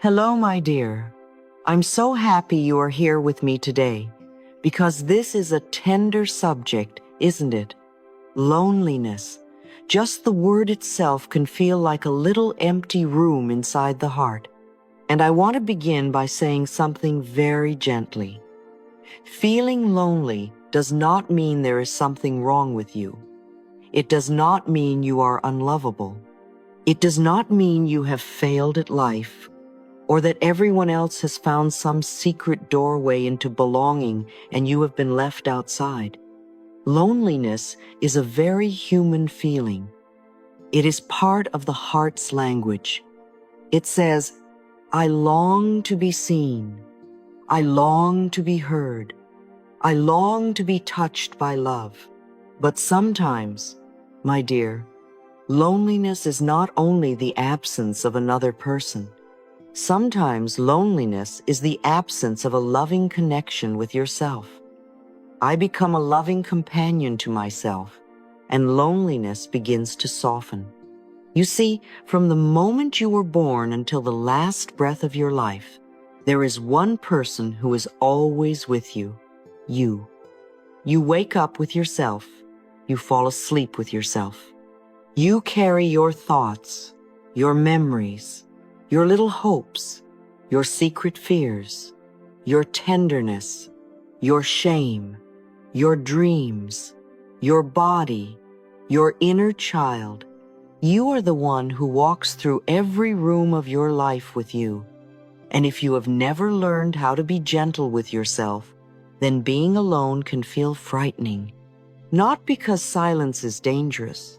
Hello, my dear. I'm so happy you are here with me today, because this is a tender subject, isn't it? Loneliness. Just the word itself can feel like a little empty room inside the heart. And I want to begin by saying something very gently. Feeling lonely does not mean there is something wrong with you. It does not mean you are unlovable. It does not mean you have failed at life, or that everyone else has found some secret doorway into belonging and you have been left outside. Loneliness is a very human feeling. It is part of the heart's language. It says, I long to be seen. I long to be heard. I long to be touched by love. But sometimes, my dear, loneliness is not only the absence of another person. Sometimes loneliness is the absence of a loving connection with yourself. I become a loving companion to myself, and loneliness begins to soften. You see, from the moment you were born until the last breath of your life, there is one person who is always with you, you. You wake up with yourself. You fall asleep with yourself. You carry your thoughts, your memories, your little hopes, your secret fears, your tenderness, your shame, your dreams, your body, your inner child. You are the one who walks through every room of your life with you. And if you have never learned how to be gentle with yourself, then being alone can feel frightening. Not because silence is dangerous,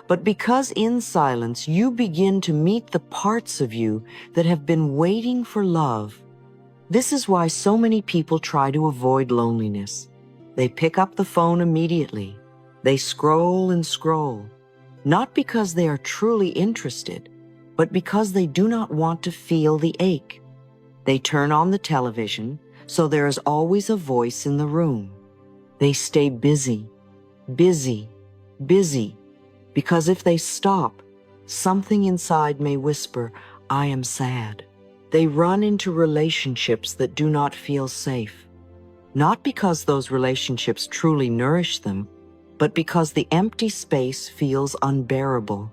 but because in silence you begin to meet the parts of you that have been waiting for love. This is why so many people try to avoid loneliness. They pick up the phone immediately. They scroll and scroll, not because they are truly interested, but because they do not want to feel the ache. They turn on the television, so there is always a voice in the room. They stay busy, busy, busy, because if they stop, something inside may whisper, I am sad. They run into relationships that do not feel safe, not because those relationships truly nourish them, but because the empty space feels unbearable.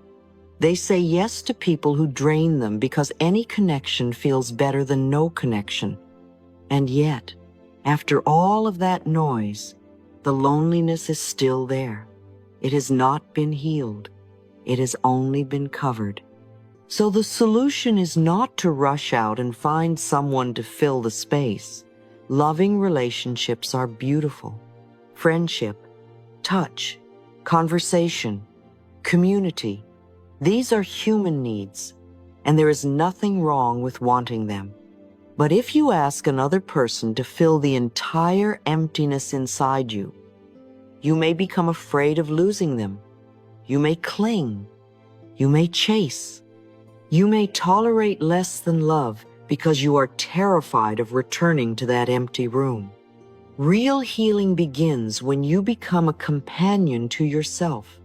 They say yes to people who drain them because any connection feels better than no connection. And yet, after all of that noise, the loneliness is still there. It has not been healed. It has only been covered. So the solution is not to rush out and find someone to fill the space. Loving relationships are beautiful. Friendship, touch, conversation, community. These are human needs, and there is nothing wrong with wanting them. But if you ask another person to fill the entire emptiness inside you, you may become afraid of losing them. You may cling. You may chase. You may tolerate less than love because you are terrified of returning to that empty room. Real healing begins when you become a companion to yourself,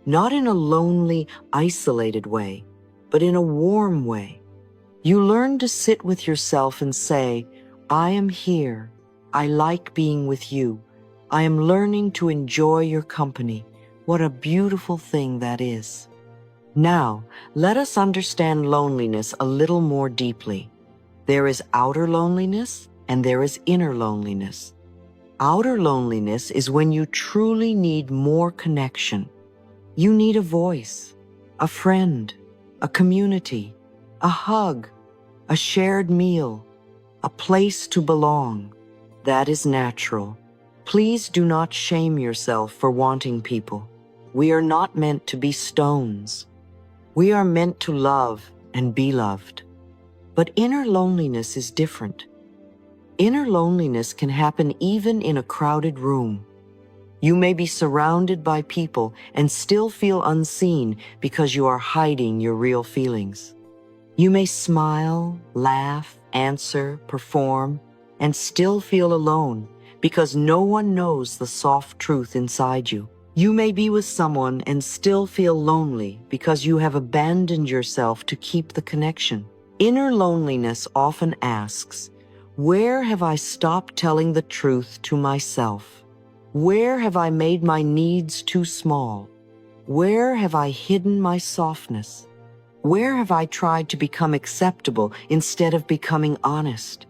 not in a lonely, isolated way, but in a warm way. You learn to sit with yourself and say, I am here. I like being with you. I am learning to enjoy your company. What a beautiful thing that is. Now, let us understand loneliness a little more deeply. There is outer loneliness and there is inner loneliness. Outer loneliness is when you truly need more connection. You need a voice, a friend, a community, a hug, a shared meal, a place to belong. That is natural. Please do not shame yourself for wanting people. We are not meant to be stones. We are meant to love and be loved. But inner loneliness is different. Inner loneliness can happen even in a crowded room. You may be surrounded by people and still feel unseen because you are hiding your real feelings. You may smile, laugh, answer, perform, and still feel alone because no one knows the soft truth inside you. You may be with someone and still feel lonely because you have abandoned yourself to keep the connection. Inner loneliness often asks, where have I stopped telling the truth to myself? Where have I made my needs too small? Where have I hidden my softness? Where have I tried to become acceptable instead of becoming honest?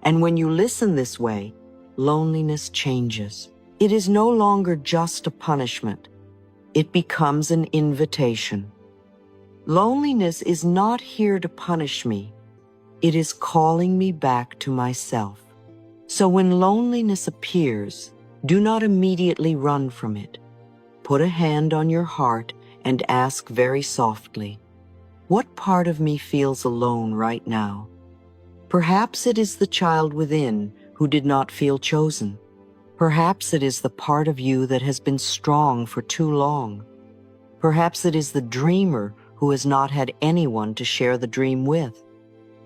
And when you listen this way, loneliness changes. It is no longer just a punishment. It becomes an invitation. Loneliness is not here to punish me. It is calling me back to myself. So when loneliness appears, do not immediately run from it. Put a hand on your heart and ask very softly, what part of me feels alone right now? Perhaps it is the child within who did not feel chosen. Perhaps it is the part of you that has been strong for too long. Perhaps it is the dreamer who has not had anyone to share the dream with.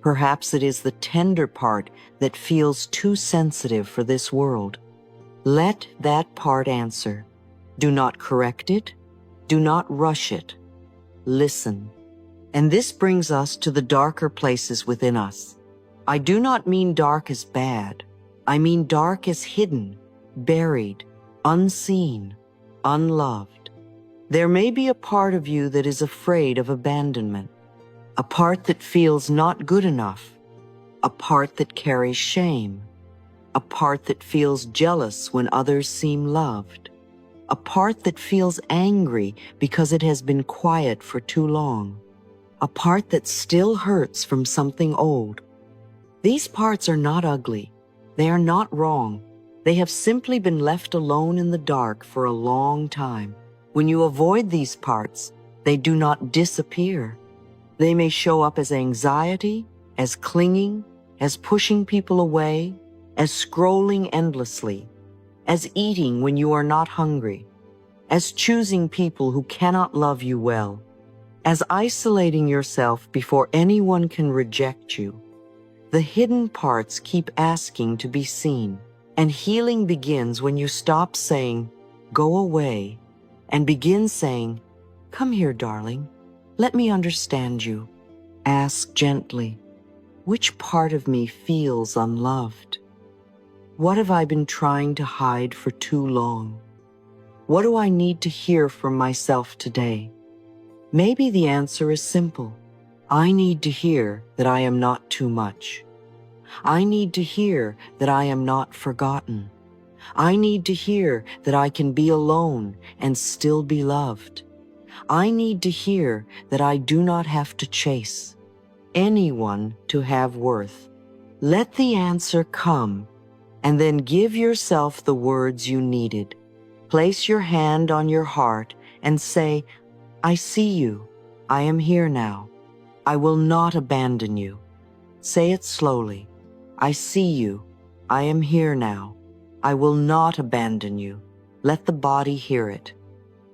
Perhaps it is the tender part that feels too sensitive for this world. Let that part answer. Do not correct it. Do not rush it. Listen. And this brings us to the darker places within us. I do not mean dark as bad. I mean dark as hidden, buried, unseen, unloved. There may be a part of you that is afraid of abandonment, a part that feels not good enough, a part that carries shame, a part that feels jealous when others seem loved, a part that feels angry because it has been quiet for too long, a part that still hurts from something old. These parts are not ugly. They are not wrong. They have simply been left alone in the dark for a long time. When you avoid these parts, they do not disappear. They may show up as anxiety, as clinging, as pushing people away, as scrolling endlessly, as eating when you are not hungry, as choosing people who cannot love you well, as isolating yourself before anyone can reject you. The hidden parts keep asking to be seen, and healing begins when you stop saying, "Go away," and begin saying, "Come here, darling. Let me understand you." Ask gently, which part of me feels unloved? What have I been trying to hide for too long? What do I need to hear from myself today? Maybe the answer is simple. I need to hear that I am not too much. I need to hear that I am not forgotten. I need to hear that I can be alone and still be loved. I need to hear that I do not have to chase anyone to have worth. Let the answer come, and then give yourself the words you needed. Place your hand on your heart and say, "I see you. I am here now. I will not abandon you." Say it slowly. "I see you. I am here now. I will not abandon you." Let the body hear it.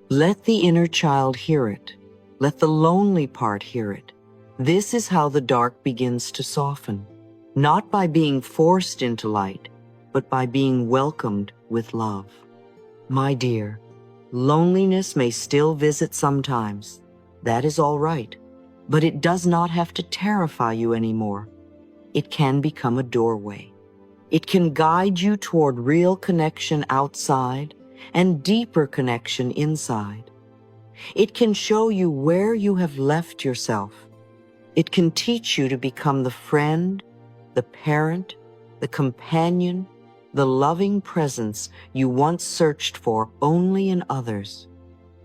Let the inner child hear it. Let the lonely part hear it. This is how the dark begins to soften, not by being forced into light, but by being welcomed with love. My dear, loneliness may still visit sometimes. That is all right, but it does not have to terrify you anymore. It can become a doorway. It can guide you toward real connection outside and deeper connection inside. It can show you where you have left yourself. It can teach you to become the friend, the parent, the companion, the loving presence you once searched for only in others.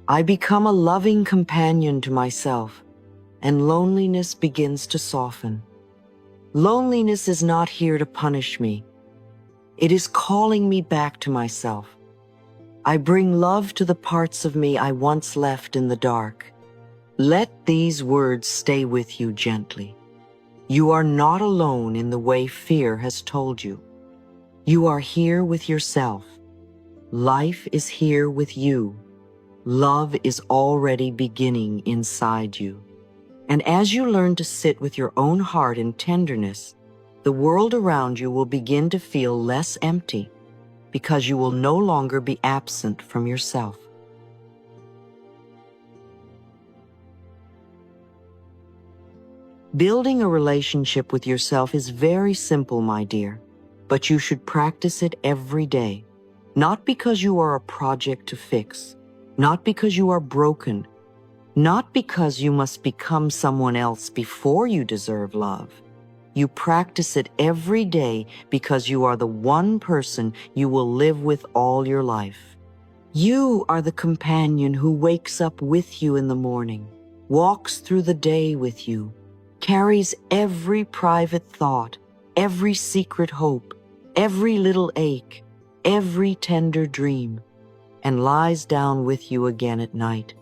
I become a loving companion to myself, and loneliness begins to soften. Loneliness is not here to punish me. It is calling me back to myself. I bring love to the parts of me I once left in the dark. Let these words stay with you gently. You are not alone in the way fear has told you. You are here with yourself. Life is here with you. Love is already beginning inside you. And as you learn to sit with your own heart in tenderness, the world around you will begin to feel less empty because you will no longer be absent from yourself. Building a relationship with yourself is very simple, my dear, but you should practice it every day. Not because you are a project to fix, not because you are broken, not because you must become someone else before you deserve love. You practice it every day because you are the one person you will live with all your life. You are the companion who wakes up with you in the morning, walks through the day with you, carries every private thought, every secret hope, every little ache, every tender dream, and lies down with you again at night.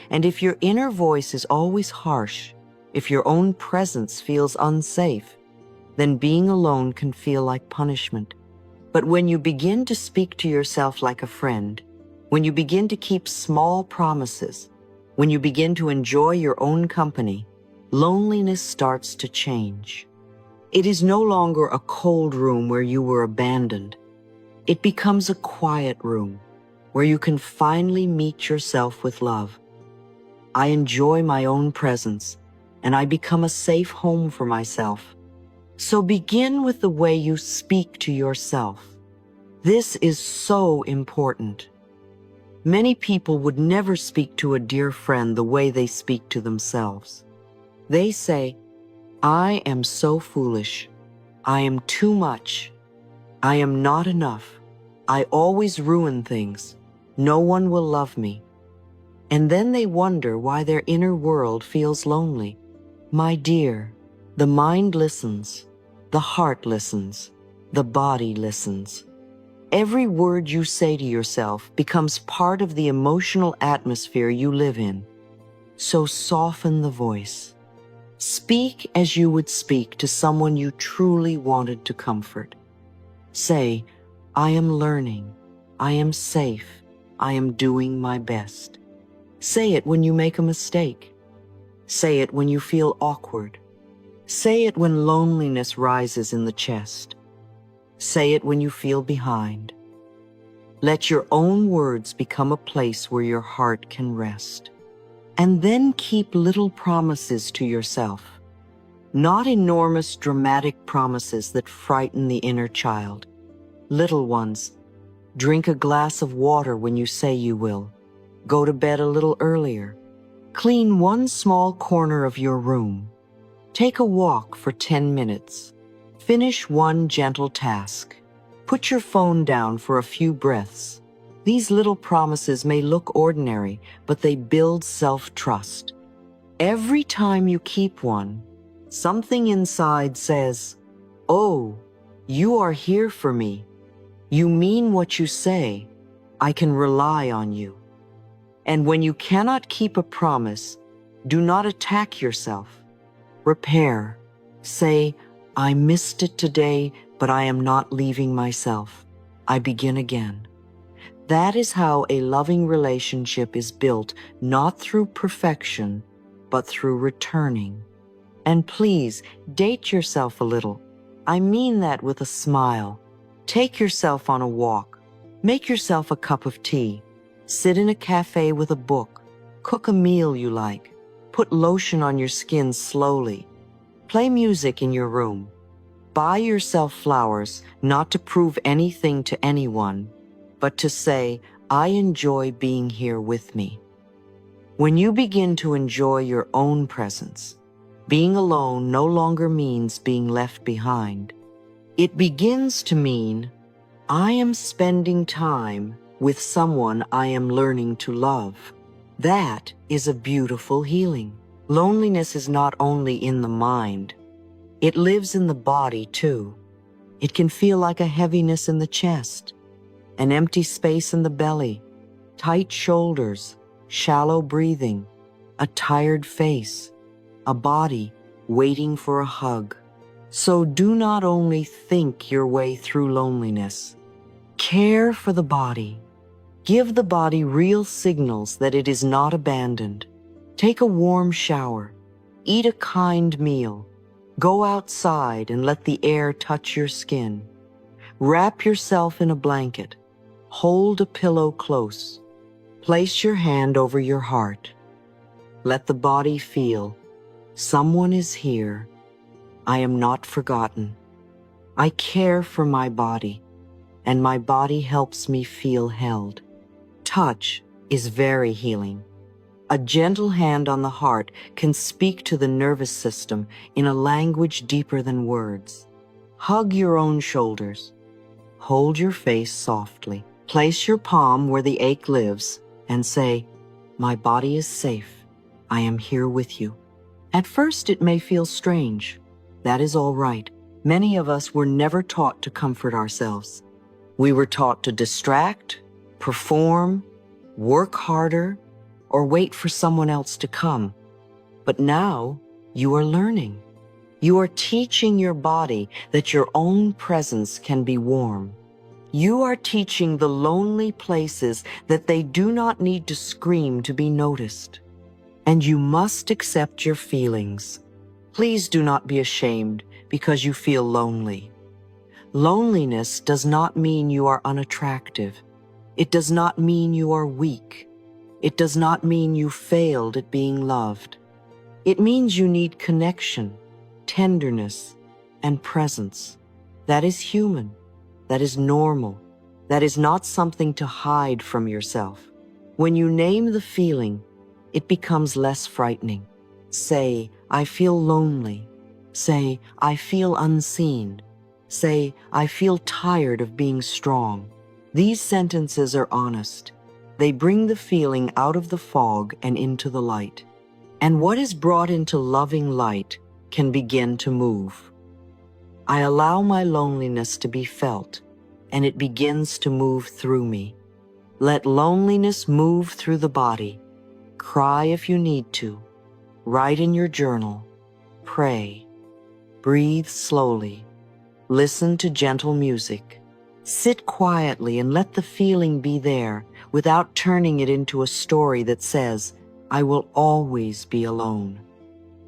And if your inner voice is always harsh, if your own presence feels unsafe, then being alone can feel like punishment. But when you begin to speak to yourself like a friend, when you begin to keep small promises, when you begin to enjoy your own company, loneliness starts to change. It is no longer a cold room where you were abandoned. It becomes a quiet room where you can finally meet yourself with love. I enjoy my own presence, and I become a safe home for myself. So begin with the way you speak to yourself. This is so important. Many people would never speak to a dear friend the way they speak to themselves. They say, "I am so foolish. I am too much. I am not enough. I always ruin things. No one will love me." And then they wonder why their inner world feels lonely. My dear, the mind listens, the heart listens, the body listens. Every word you say to yourself becomes part of the emotional atmosphere you live in. So soften the voice. Speak as you would speak to someone you truly wanted to comfort. Say, "I am learning. I am safe. I am doing my best." Say it when you make a mistake. Say it when you feel awkward. Say it when loneliness rises in the chest. Say it when you feel behind. Let your own words become a place where your heart can rest. And then keep little promises to yourself. Not enormous, dramatic promises that frighten the inner child. Little ones. Drink a glass of water when you say you will. Go to bed a little earlier. Clean one small corner of your room. Take a walk for 10 minutes. Finish one gentle task. Put your phone down for a few breaths. These little promises may look ordinary, but they build self-trust. Every time you keep one, something inside says, "Oh, you are here for me. You mean what you say. I can rely on you." And when you cannot keep a promise, do not attack yourself. Repair. Say, "I missed it today, but I am not leaving myself. I begin again." That is how a loving relationship is built, not through perfection, but through returning. And please, date yourself a little. I mean that with a smile. Take yourself on a walk. Make yourself a cup of tea. Sit in a cafe with a book. Cook a meal you like. Put lotion on your skin slowly. Play music in your room. Buy yourself flowers, not to prove anything to anyone, but to say, "I enjoy being here with me." When you begin to enjoy your own presence, being alone no longer means being left behind. It begins to mean, "I am spending time with someone I am learning to love." That is a beautiful healing. Loneliness is not only in the mind, it lives in the body too. It can feel like a heaviness in the chest, an empty space in the belly, tight shoulders, shallow breathing, a tired face, a body waiting for a hug. So do not only think your way through loneliness. Care for the body. Give the body real signals that it is not abandoned. Take a warm shower. Eat a kind meal. Go outside and let the air touch your skin. Wrap yourself in a blanket. Hold a pillow close. Place your hand over your heart. Let the body feel. Someone is here. I am not forgotten. I care for my body, and my body helps me feel held. Touch is very healing. A gentle hand on the heart can speak to the nervous system in a language deeper than words. Hug your own shoulders. Hold your face softly. Place your palm where the ache lives and say, "My body is safe. I am here with you." At first, it may feel strange. That is all right. Many of us were never taught to comfort ourselves. We were taught to distract, perform, work harder, or wait for someone else to come. But now you are learning. You are teaching your body that your own presence can be warm. You are teaching the lonely places that they do not need to scream to be noticed. And you must accept your feelings. Please do not be ashamed because you feel lonely. Loneliness does not mean you are unattractive. It does not mean you are weak. It does not mean you failed at being loved. It means you need connection, tenderness, and presence. That is human. That is normal. That is not something to hide from yourself. When you name the feeling, it becomes less frightening. Say, "I feel lonely." Say, "I feel unseen." Say, "I feel tired of being strong." These sentences are honest. They bring the feeling out of the fog and into the light. And what is brought into loving light can begin to move. I allow my loneliness to be felt, and it begins to move through me. Let loneliness move through the body. Cry if you need to. Write in your journal. Pray. Breathe slowly. Listen to gentle music. Sit quietly and let the feeling be there without turning it into a story that says, "I will always be alone."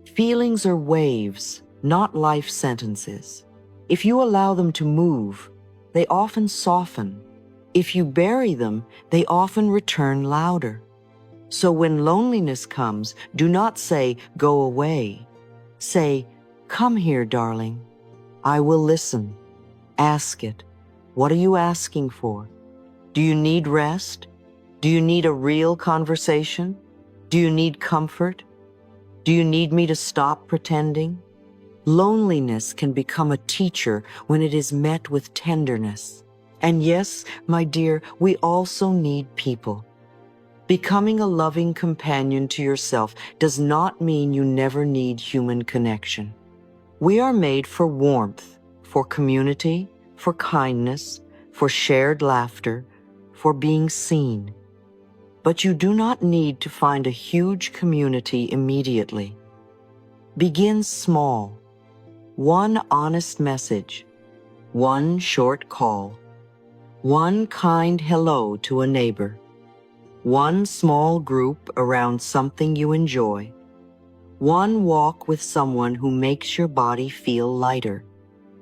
Feelings are waves, not life sentences. If you allow them to move, they often soften. If you bury them, they often return louder. So when loneliness comes, do not say, "Go away." Say, "Come here, darling. I will listen." Ask it. What are you asking for? Do you need rest? Do you need a real conversation? Do you need comfort? Do you need me to stop pretending? Loneliness can become a teacher when it is met with tenderness. And yes, my dear, we also need people. Becoming a loving companion to yourself does not mean you never need human connection. We are made for warmth, for community, for kindness, for shared laughter, for being seen. But you do not need to find a huge community immediately. Begin small. One honest message, one short call, one kind hello to a neighbor, one small group around something you enjoy, one walk with someone who makes your body feel lighter.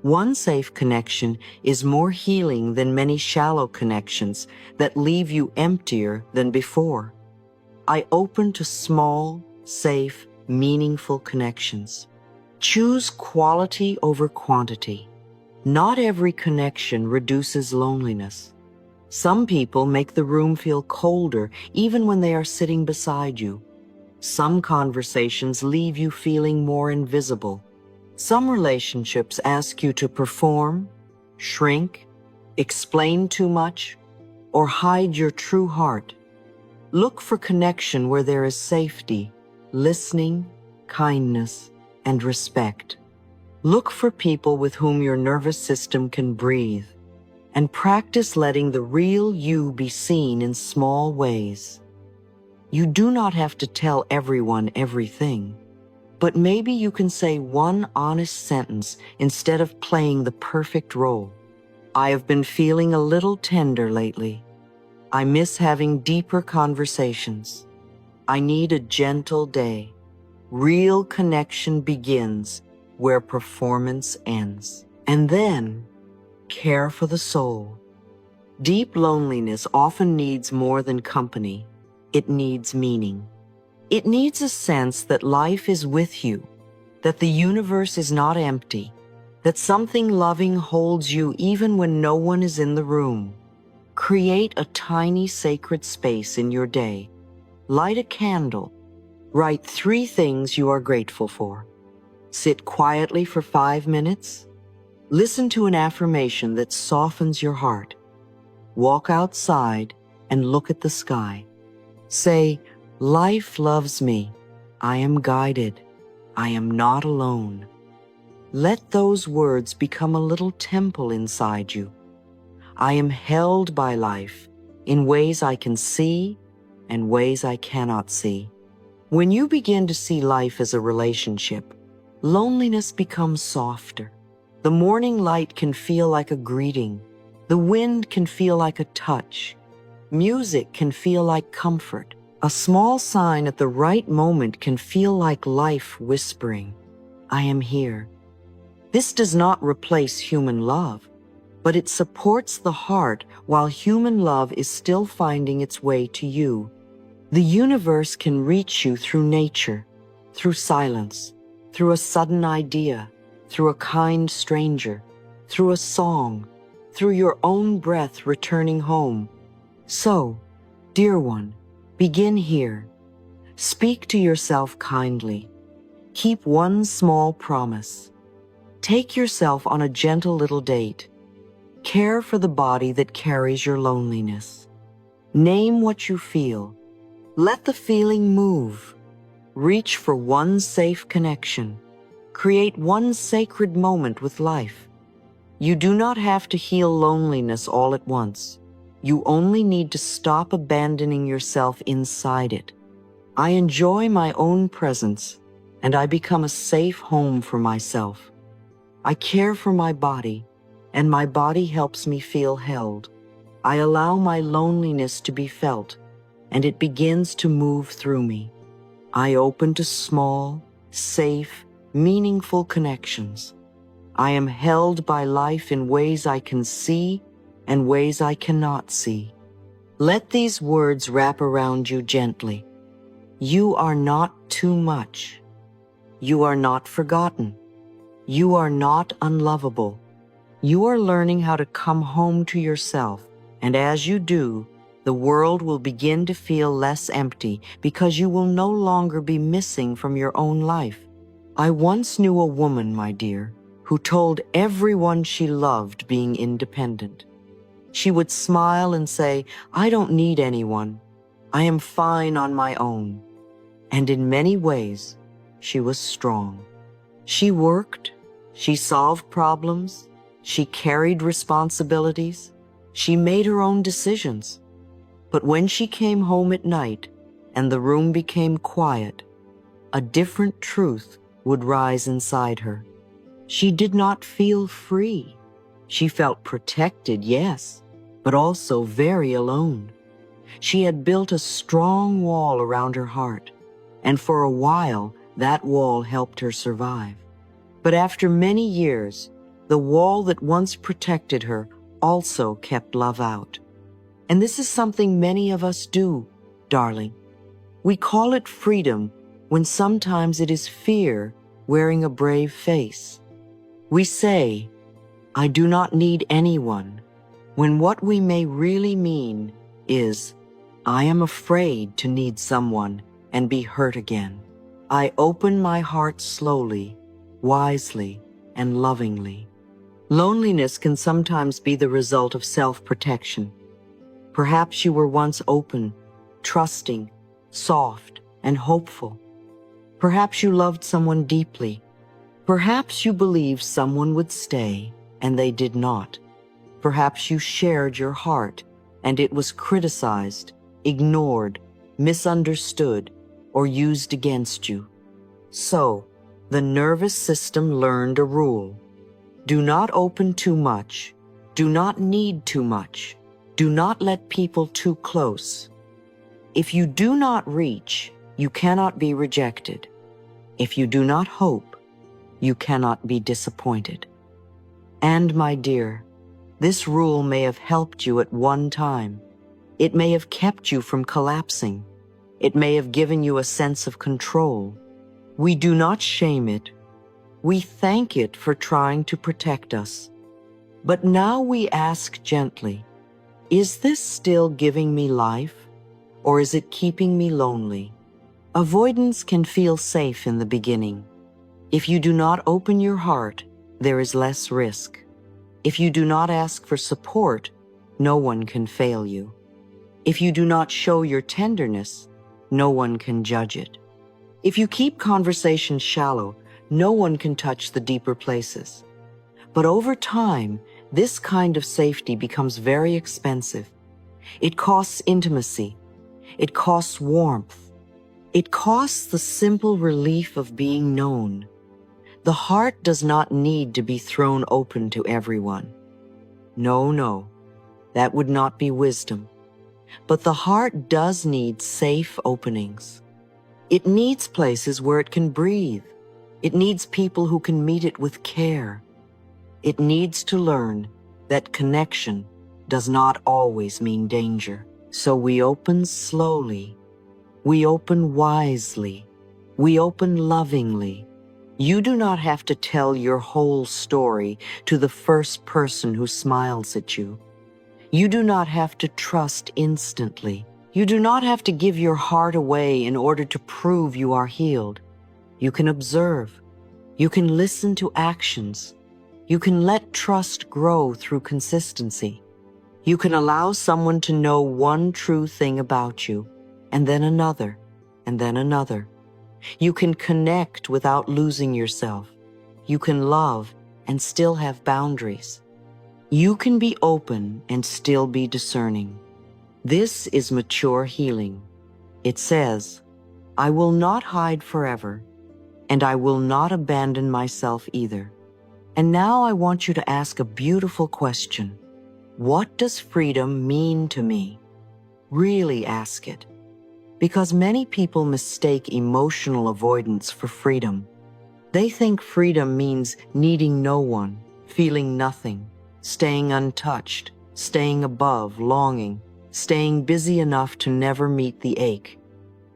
One safe connection is more healing than many shallow connections that leave you emptier than before. I open to small, safe, meaningful connections. Choose quality over quantity. Not every connection reduces loneliness. Some people make the room feel colder even when they are sitting beside you. Some conversations leave you feeling more invisible. Some relationships ask you to perform, shrink, explain too much, or hide your true heart. Look for connection where there is safety, listening, kindness, and respect. Look for people with whom your nervous system can breathe, and practice letting the real you be seen in small ways. You do not have to tell everyone everything, but maybe you can say one honest sentence instead of playing the perfect role. I have been feeling a little tender lately. I miss having deeper conversations. I need a gentle day. Real connection begins where performance ends. And then, care for the soul. Deep loneliness often needs more than company. It needs meaning. It needs a sense that life is with you, that the universe is not empty, that something loving holds you even when no one is in the room. Create a tiny sacred space in your day. Light a candle. Write 3 things you are grateful for. Sit quietly for 5 minutes. Listen to an affirmation that softens your heart. Walk outside and look at the sky. Say, "Life loves me. I am guided. I am not alone." Let those words become a little temple inside you. I am held by life in ways I can see and ways I cannot see. When you begin to see life as a relationship, loneliness becomes softer. The morning light can feel like a greeting. The wind can feel like a touch. Music can feel like comfort. A small sign at the right moment can feel like life whispering, "I am here." This does not replace human love, but it supports the heart while human love is still finding its way to you. The universe can reach you through nature, through silence, through a sudden idea, through a kind stranger, through a song, through your own breath returning home. So, dear one, begin here. Speak to yourself kindly. Keep one small promise. Take yourself on a gentle little date. Care for the body that carries your loneliness. Name what you feel. Let the feeling move. Reach for one safe connection. Create one sacred moment with life. You do not have to heal loneliness all at once. You only need to stop abandoning yourself inside it. I enjoy my own presence, and I become a safe home for myself. I care for my body, and my body helps me feel held. I allow my loneliness to be felt, and it begins to move through me. I open to small, safe, meaningful connections. I am held by life in ways I can see and ways I cannot see. Let these words wrap around you gently. You are not too much. You are not forgotten. You are not unlovable. You are learning how to come home to yourself, and as you do, the world will begin to feel less empty because you will no longer be missing from your own life. I once knew a woman, my dear, who told everyone she loved being independent. She would smile and say, "I don't need anyone. I am fine on my own." And in many ways, she was strong. She worked, she solved problems, she carried responsibilities, she made her own decisions. But when she came home at night and the room became quiet, a different truth would rise inside her. She did not feel free. She felt protected, yes, but also very alone. She had built a strong wall around her heart, and for a while that wall helped her survive. But after many years, the wall that once protected her also kept love out. And this is something many of us do, darling. We call it freedom when sometimes it is fear wearing a brave face. We say, "I do not need anyone," when what we may really mean is, "I am afraid to need someone and be hurt again. I open my heart slowly, wisely, and lovingly." Loneliness can sometimes be the result of self-protection. Perhaps you were once open, trusting, soft, and hopeful. Perhaps you loved someone deeply. Perhaps you believed someone would stay, and they did not. Perhaps you shared your heart, and it was criticized, ignored, misunderstood, or used against you. So, the nervous system learned a rule. Do not open too much. Do not need too much. Do not let people too close. If you do not reach, you cannot be rejected. If you do not hope, you cannot be disappointed. And my dear, this rule may have helped you at one time. It may have kept you from collapsing. It may have given you a sense of control. We do not shame it. We thank it for trying to protect us. But now we ask gently, is this still giving me life, or is it keeping me lonely? Avoidance can feel safe in the beginning. If you do not open your heart, there is less risk. If you do not ask for support, no one can fail you. If you do not show your tenderness, no one can judge it. If you keep conversations shallow, no one can touch the deeper places. But over time, this kind of safety becomes very expensive. It costs intimacy. It costs warmth. It costs the simple relief of being known. The heart does not need to be thrown open to everyone. No, that would not be wisdom. But the heart does need safe openings. It needs places where it can breathe. It needs people who can meet it with care. It needs to learn that connection does not always mean danger. So we open slowly. We open wisely. We open lovingly. You do not have to tell your whole story to the first person who smiles at you. You do not have to trust instantly. You do not have to give your heart away in order to prove you are healed. You can observe. You can listen to actions. You can let trust grow through consistency. You can allow someone to know one true thing about you, and then another, and then another. You can connect without losing yourself. You can love and still have boundaries. You can be open and still be discerning. This is mature healing. It says, I will not hide forever, and I will not abandon myself either. And now I want you to ask a beautiful question. What does freedom mean to me? Really ask it. Because many people mistake emotional avoidance for freedom. They think freedom means needing no one, feeling nothing, staying untouched, staying above, longing, staying busy enough to never meet the ache.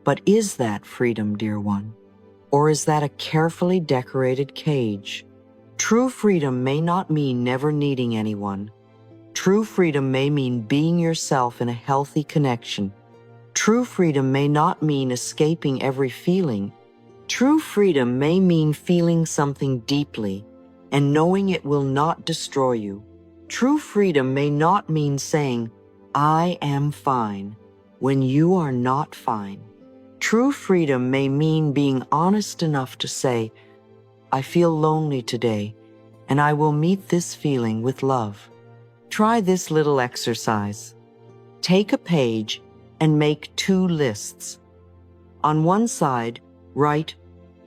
But is that freedom, dear one? Or is that a carefully decorated cage? True freedom may not mean never needing anyone. True freedom may mean being yourself in a healthy connection. True freedom may not mean escaping every feeling. True freedom may mean feeling something deeply and knowing it will not destroy you. True freedom may not mean saying, I am fine, when you are not fine. True freedom may mean being honest enough to say, I feel lonely today, and I will meet this feeling with love. Try this little exercise. Take a page and make 2 lists. On one side, write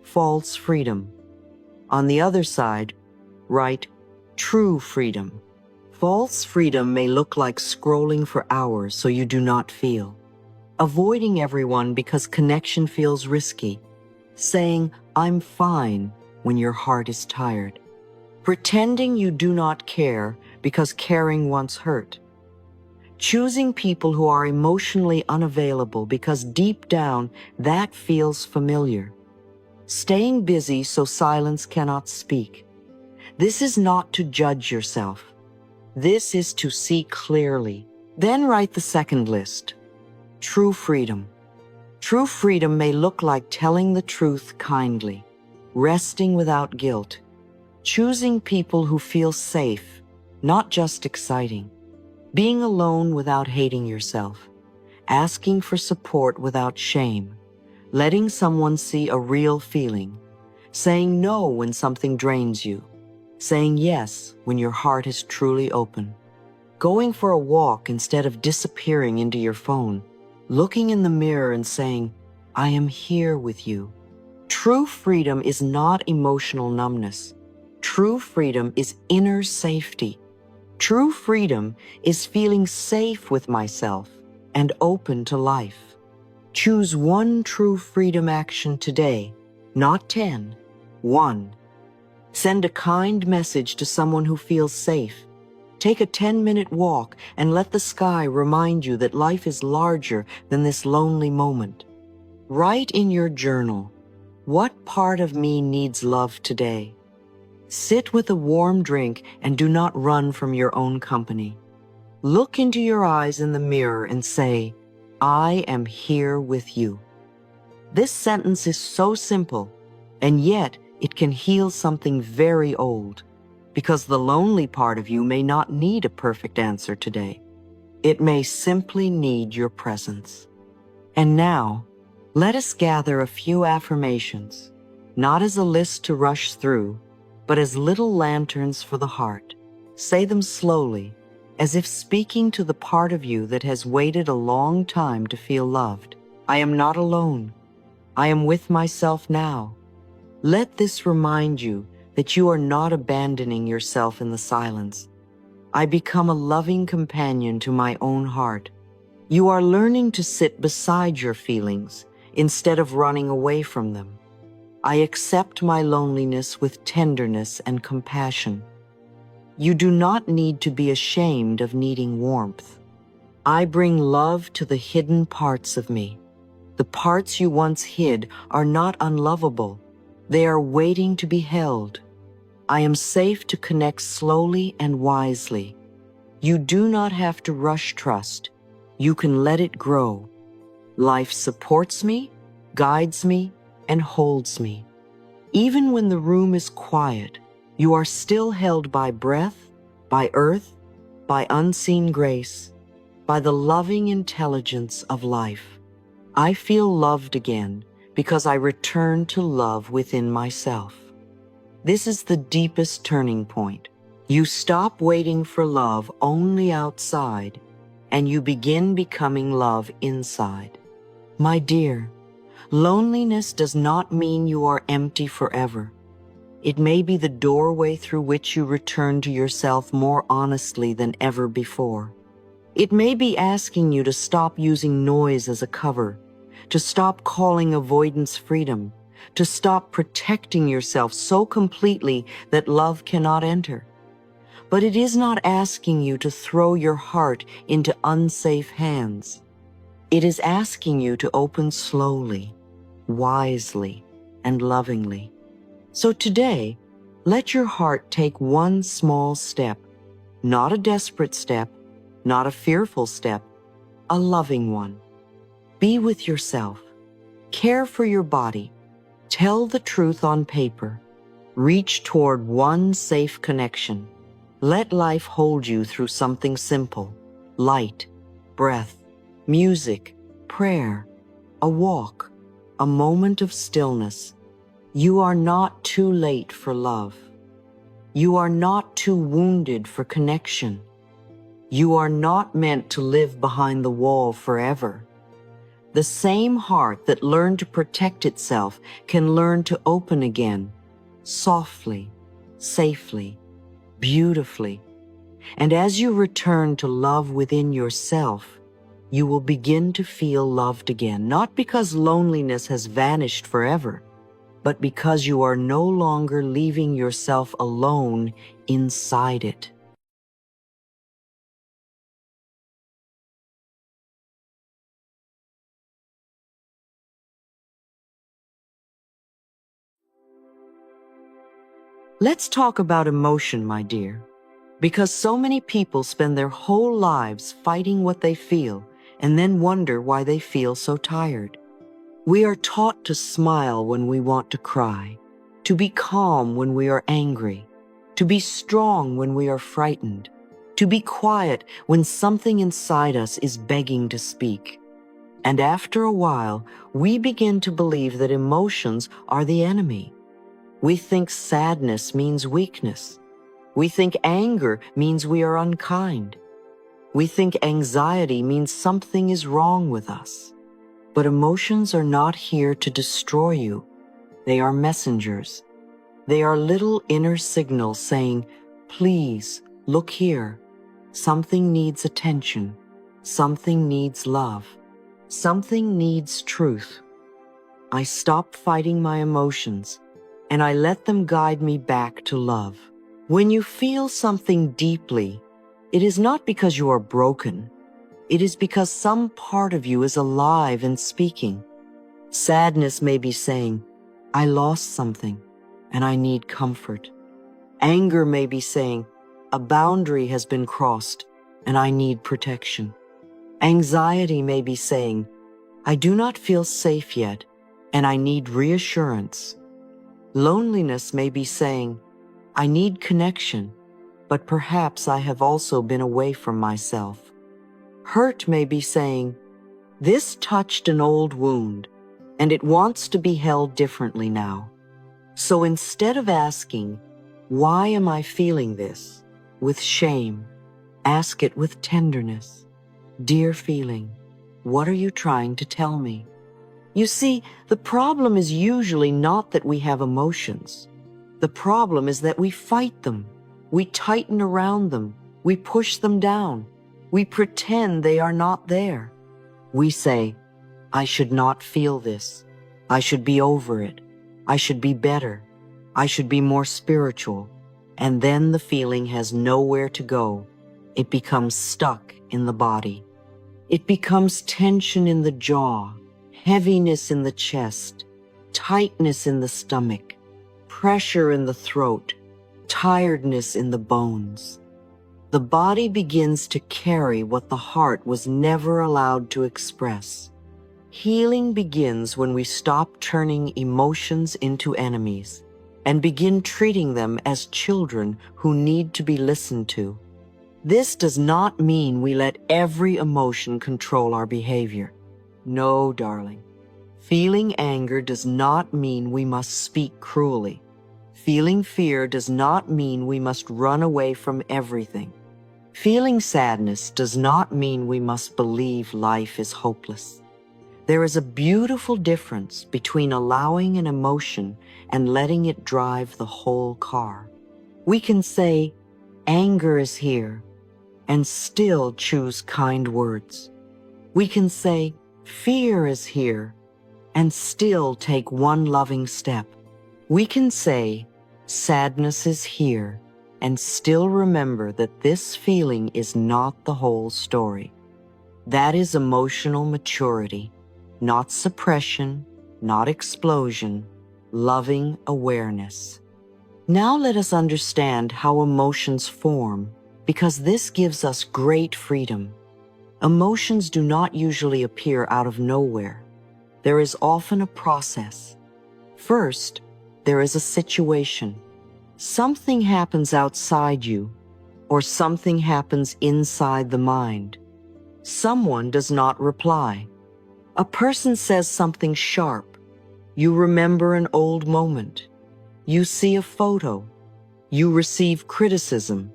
false freedom. On the other side, write true freedom. False freedom may look like scrolling for hours so you do not feel. Avoiding everyone because connection feels risky. Saying, I'm fine when your heart is tired. Pretending you do not care because caring once hurt. Choosing people who are emotionally unavailable because deep down that feels familiar. Staying busy so silence cannot speak. This is not to judge yourself. This is to see clearly. Then write the second list. True freedom. True freedom may look like telling the truth kindly, resting without guilt, choosing people who feel safe, not just exciting. Being alone without hating yourself, asking for support without shame, letting someone see a real feeling, saying no when something drains you, saying yes when your heart is truly open, going for a walk instead of disappearing into your phone, looking in the mirror and saying, I am here with you. True freedom is not emotional numbness. True freedom is inner safety. True freedom is feeling safe with myself and open to life. Choose one true freedom action today, not 10, 1. Send a kind message to someone who feels safe. Take a 10-minute walk and let the sky remind you that life is larger than this lonely moment. Write in your journal, what part of me needs love today? Sit with a warm drink and do not run from your own company. Look into your eyes in the mirror and say, I am here with you. This sentence is so simple, and yet it can heal something very old, because the lonely part of you may not need a perfect answer today. It may simply need your presence. And now, let us gather a few affirmations, not as a list to rush through, but as little lanterns for the heart. Say them slowly, as if speaking to the part of you that has waited a long time to feel loved. I am not alone. I am with myself now. Let this remind you that you are not abandoning yourself in the silence. I become a loving companion to my own heart. You are learning to sit beside your feelings instead of running away from them. I accept my loneliness with tenderness and compassion. You do not need to be ashamed of needing warmth. I bring love to the hidden parts of me. The parts you once hid are not unlovable. They are waiting to be held. I am safe to connect slowly and wisely. You do not have to rush trust. You can let it grow. Life supports me, guides me, and holds me. Even when the room is quiet, you are still held by breath, by earth, by unseen grace, by the loving intelligence of life. I feel loved again because I return to love within myself. This is the deepest turning point. You stop waiting for love only outside, and you begin becoming love inside. My dear, loneliness does not mean you are empty forever. It may be the doorway through which you return to yourself more honestly than ever before. It may be asking you to stop using noise as a cover, to stop calling avoidance freedom, to stop protecting yourself so completely that love cannot enter. But it is not asking you to throw your heart into unsafe hands. It is asking you to open slowly, wisely, and lovingly. So today, let your heart take one small step, not a desperate step, not a fearful step, a loving one. Be with yourself. Care for your body. Tell the truth on paper. Reach toward one safe connection. Let life hold you through something simple: light, breath, music, prayer, a walk, a moment of stillness. You are not too late for love. You are not too wounded for connection. You are not meant to live behind the wall forever. The same heart that learned to protect itself can learn to open again, softly, safely, beautifully. And as you return to love within yourself, you will begin to feel loved again, not because loneliness has vanished forever, but because you are no longer leaving yourself alone inside it. Let's talk about emotion, my dear, because so many people spend their whole lives fighting what they feel and then wonder why they feel so tired. We are taught to smile when we want to cry, to be calm when we are angry, to be strong when we are frightened, to be quiet when something inside us is begging to speak. And after a while, we begin to believe that emotions are the enemy. We think sadness means weakness. We think anger means we are unkind. We think anxiety means something is wrong with us. But emotions are not here to destroy you. They are messengers. They are little inner signals saying, please, look here. Something needs attention. Something needs love. Something needs truth. I stop fighting my emotions, and I let them guide me back to love. When you feel something deeply, it is not because you are broken. It is because some part of you is alive and speaking. Sadness may be saying, I lost something, and I need comfort. Anger may be saying, a boundary has been crossed and I need protection. Anxiety may be saying, I do not feel safe yet and I need reassurance. Loneliness may be saying, I need connection, but perhaps I have also been away from myself. Hurt may be saying, this touched an old wound, and it wants to be held differently now. So instead of asking, why am I feeling this, with shame, ask it with tenderness. Dear feeling, what are you trying to tell me? You see, the problem is usually not that we have emotions. The problem is that we fight them. We tighten around them. We push them down. We pretend they are not there. We say, I should not feel this. I should be over it. I should be better. I should be more spiritual. And then the feeling has nowhere to go. It becomes stuck in the body. It becomes tension in the jaw, heaviness in the chest, tightness in the stomach, pressure in the throat, tiredness in the bones. The body begins to carry what the heart was never allowed to express. Healing begins when we stop turning emotions into enemies and begin treating them as children who need to be listened to. This does not mean we let every emotion control our behavior. No, darling. Feeling anger does not mean we must speak cruelly. Feeling fear does not mean we must run away from everything. Feeling sadness does not mean we must believe life is hopeless. There is a beautiful difference between allowing an emotion and letting it drive the whole car. We can say, anger is here, and still choose kind words. We can say, fear is here, and still take one loving step. We can say, sadness is here, and still remember that this feeling is not the whole story. That is emotional maturity, not suppression, not explosion, loving awareness. Now let us understand how emotions form, because this gives us great freedom. Emotions do not usually appear out of nowhere. There is often a process. First, there is a situation. Something happens outside you, or something happens inside the mind. Someone does not reply. A person says something sharp. You remember an old moment. You see a photo. You receive criticism.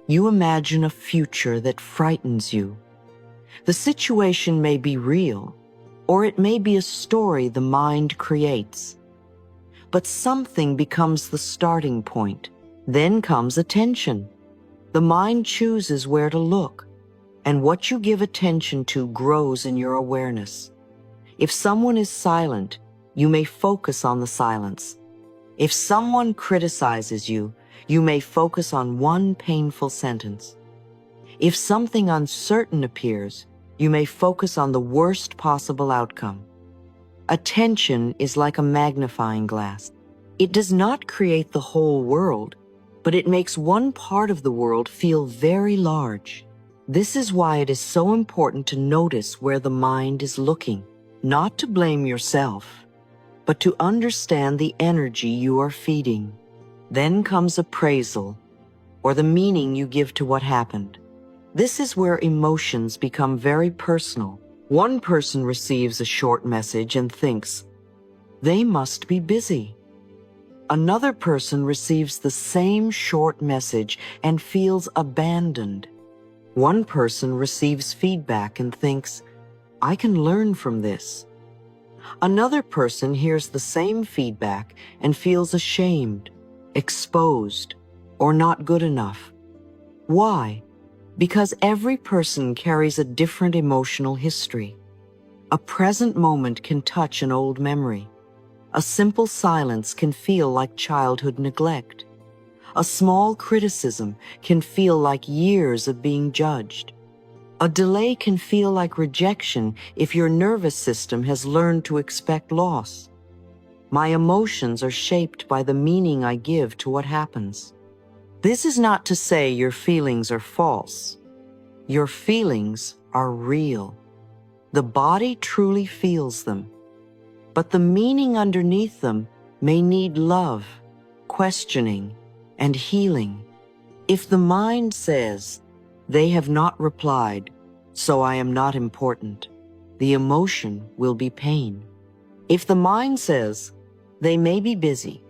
You imagine a future that frightens you. The situation may be real, or it may be a story the mind creates. But something becomes the starting point. Then comes attention. The mind chooses where to look, and what you give attention to grows in your awareness. If someone is silent, you may focus on the silence. If someone criticizes you, you may focus on one painful sentence. If something uncertain appears, you may focus on the worst possible outcome. Attention is like a magnifying glass. It does not create the whole world, but it makes one part of the world feel very large. This is why it is so important to notice where the mind is looking, not to blame yourself, but to understand the energy you are feeding. Then comes appraisal, or the meaning you give to what happened. This is where emotions become very personal. One person receives a short message and thinks, they must be busy. Another person receives the same short message and feels abandoned. One person receives feedback and thinks, I can learn from this. Another person hears the same feedback and feels ashamed, exposed, or not good enough. Why? Because every person carries a different emotional history. A present moment can touch an old memory. A simple silence can feel like childhood neglect. A small criticism can feel like years of being judged. A delay can feel like rejection if your nervous system has learned to expect loss. My emotions are shaped by the meaning I give to what happens. This is not to say your feelings are false. Your feelings are real. The body truly feels them, but the meaning underneath them may need love, questioning, and healing. If the mind says, "They have not replied, so I am not important," the emotion will be pain. If the mind says, "They may be busy,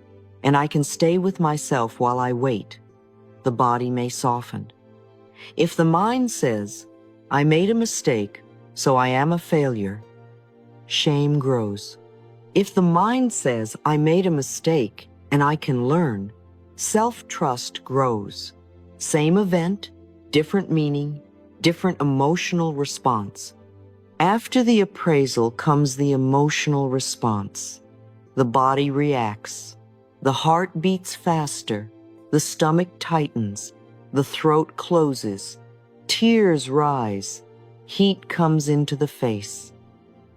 and I can stay with myself while I wait," the body may soften. If the mind says, "I made a mistake, so I am a failure," shame grows. If the mind says, "I made a mistake and I can learn," self-trust grows. Same event, different meaning, different emotional response. After the appraisal comes the emotional response. The body reacts. The heart beats faster. The stomach tightens. The throat closes. Tears rise. Heat comes into the face.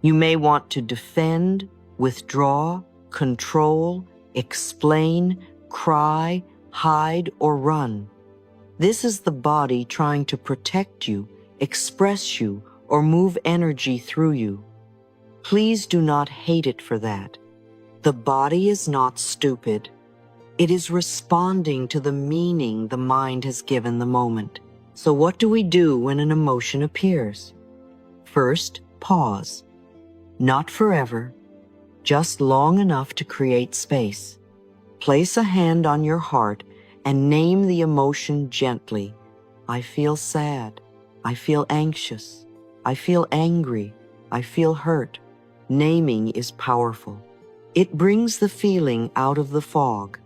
You may want to defend, withdraw, control, explain, cry, hide, or run. This is the body trying to protect you, express you, or move energy through you. Please do not hate it for that. The body is not stupid. It is responding to the meaning the mind has given the moment. So what do we do when an emotion appears? First, pause. Not forever, just long enough to create space. Place a hand on your heart and name the emotion gently. I feel sad. I feel anxious. I feel angry. I feel hurt. Naming is powerful. It brings the feeling out of the fog.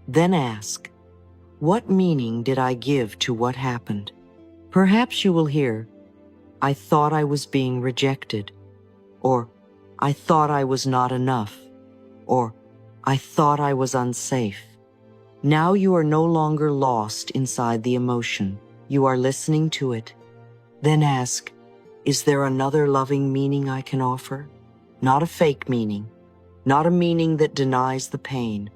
Then ask, what meaning did I give to what happened? Perhaps you will hear, I thought I was being rejected, or I thought I was not enough, or I thought I was unsafe. Now you are no longer lost inside the emotion. You are listening to it. Then ask, is there another loving meaning I can offer? Not a fake meaning, not a meaning that denies the pain,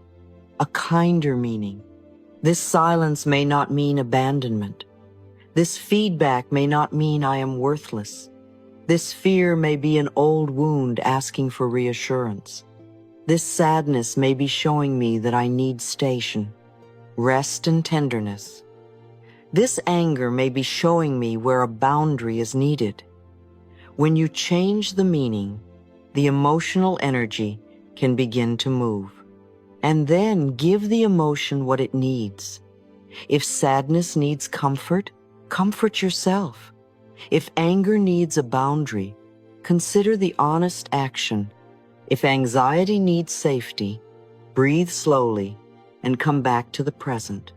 a kinder meaning. This silence may not mean abandonment. This feedback may not mean I am worthless. This fear may be an old wound asking for reassurance. This sadness may be showing me that I need station, rest, and tenderness. This anger may be showing me where a boundary is needed. When you change the meaning, the emotional energy can begin to move. And then give the emotion what it needs. If sadness needs comfort, comfort yourself. If anger needs a boundary, consider the honest action. If anxiety needs safety, breathe slowly and come back to the present.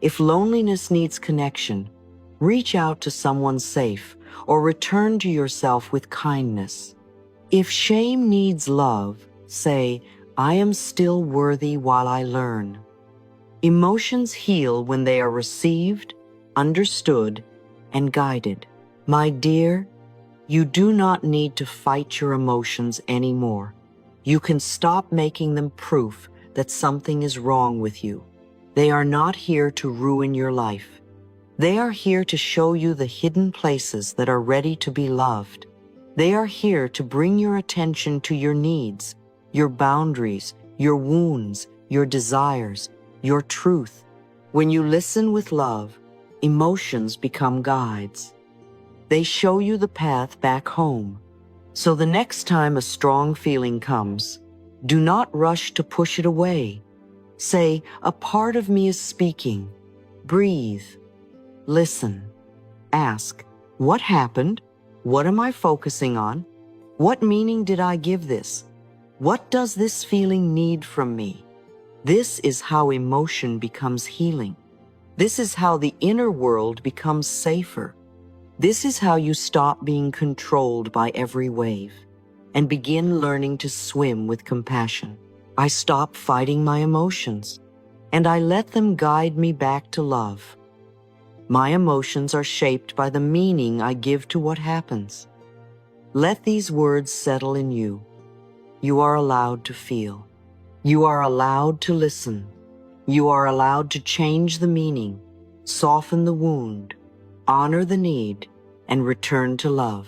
If loneliness needs connection, reach out to someone safe or return to yourself with kindness. If shame needs love, say, I am still worthy while I learn. Emotions heal when they are received, understood, and guided. My dear, you do not need to fight your emotions anymore. You can stop making them proof that something is wrong with you. They are not here to ruin your life. They are here to show you the hidden places that are ready to be loved. They are here to bring your attention to your needs, your boundaries, your wounds, your desires, your truth. When you listen with love, emotions become guides. They show you the path back home. So the next time a strong feeling comes, do not rush to push it away. Say, a part of me is speaking. Breathe. Listen. Ask, what happened? What am I focusing on? What meaning did I give this? What does this feeling need from me? This is how emotion becomes healing. This is how the inner world becomes safer. This is how you stop being controlled by every wave and begin learning to swim with compassion. I stop fighting my emotions and I let them guide me back to love. My emotions are shaped by the meaning I give to what happens. Let these words settle in you. You are allowed to feel. You are allowed to listen. You are allowed to change the meaning, soften the wound, honor the need, and return to love.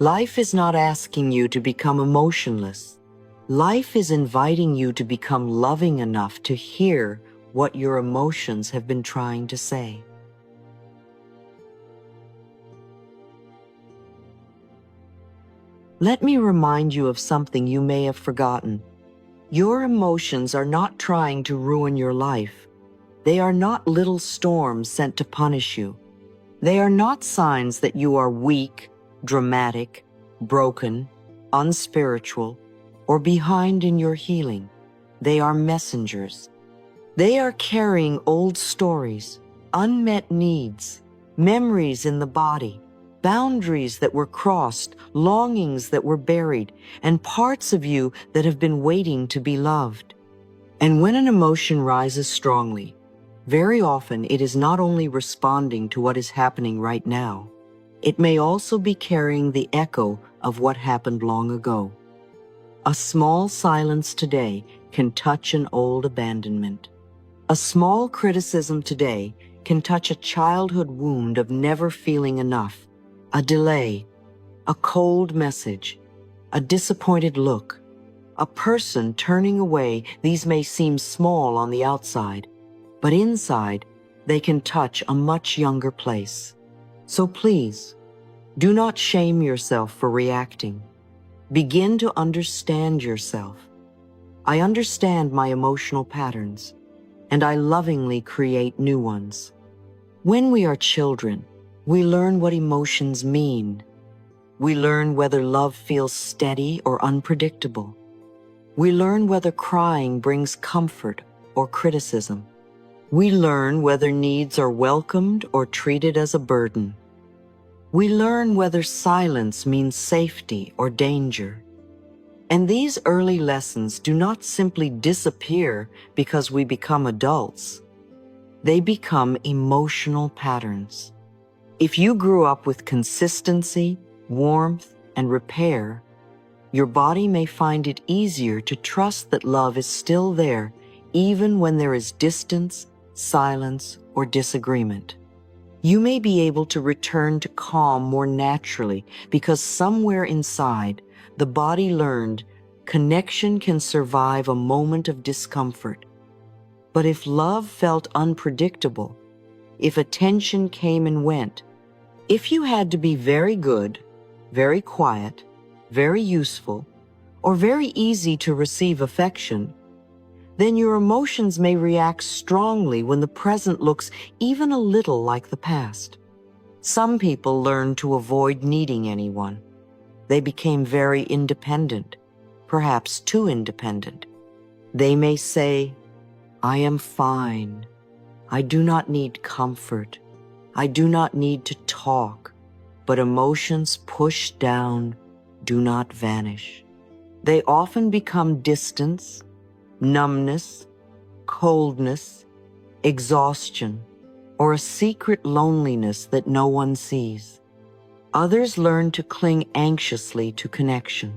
Life is not asking you to become emotionless. Life is inviting you to become loving enough to hear what your emotions have been trying to say. Let me remind you of something you may have forgotten. Your emotions are not trying to ruin your life. They are not little storms sent to punish you. They are not signs that you are weak, dramatic, broken, unspiritual, or behind in your healing. They are messengers. They are carrying old stories, unmet needs, memories in the body, boundaries that were crossed, longings that were buried, and parts of you that have been waiting to be loved. And when an emotion rises strongly, very often it is not only responding to what is happening right now, it may also be carrying the echo of what happened long ago. A small silence today can touch an old abandonment. A small criticism today can touch a childhood wound of never feeling enough, a delay, a cold message, a disappointed look, a person turning away. These may seem small on the outside, but inside they can touch a much younger place. So please, do not shame yourself for reacting. Begin to understand yourself. I understand my emotional patterns, and I lovingly create new ones. When we are children, we learn what emotions mean. We learn whether love feels steady or unpredictable. We learn whether crying brings comfort or criticism. We learn whether needs are welcomed or treated as a burden. We learn whether silence means safety or danger. And these early lessons do not simply disappear because we become adults. They become emotional patterns. If you grew up with consistency, warmth, and repair, your body may find it easier to trust that love is still there, even when there is distance, silence, or disagreement. You may be able to return to calm more naturally because somewhere inside, the body learned connection can survive a moment of discomfort. But if love felt unpredictable, if attention came and went, if you had to be very good, very quiet, very useful, or very easy to receive affection, then your emotions may react strongly when the present looks even a little like the past. Some people learn to avoid needing anyone. They became very independent, perhaps too independent. They may say, "I am fine. I do not need comfort. I do not need to talk." But emotions pushed down do not vanish. They often become distance, numbness, coldness, exhaustion, or a secret loneliness that no one sees. Others learn to cling anxiously to connection.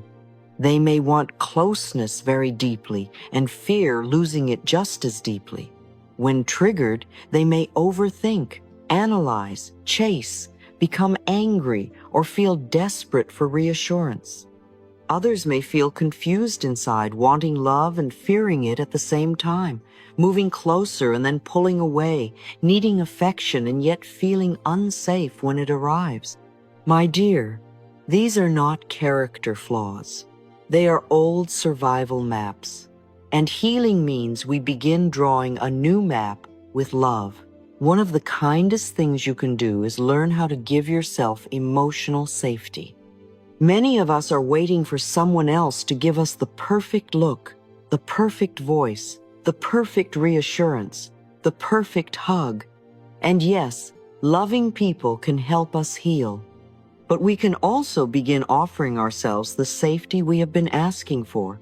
They may want closeness very deeply and fear losing it just as deeply. When triggered, they may overthink, analyze, chase, become angry, or feel desperate for reassurance. Others may feel confused inside, wanting love and fearing it at the same time, moving closer and then pulling away, needing affection and yet feeling unsafe when it arrives. My dear, these are not character flaws. They are old survival maps. And healing means we begin drawing a new map with love. One of the kindest things you can do is learn how to give yourself emotional safety. Many of us are waiting for someone else to give us the perfect look, the perfect voice, the perfect reassurance, the perfect hug. And yes, loving people can help us heal. But we can also begin offering ourselves the safety we have been asking for.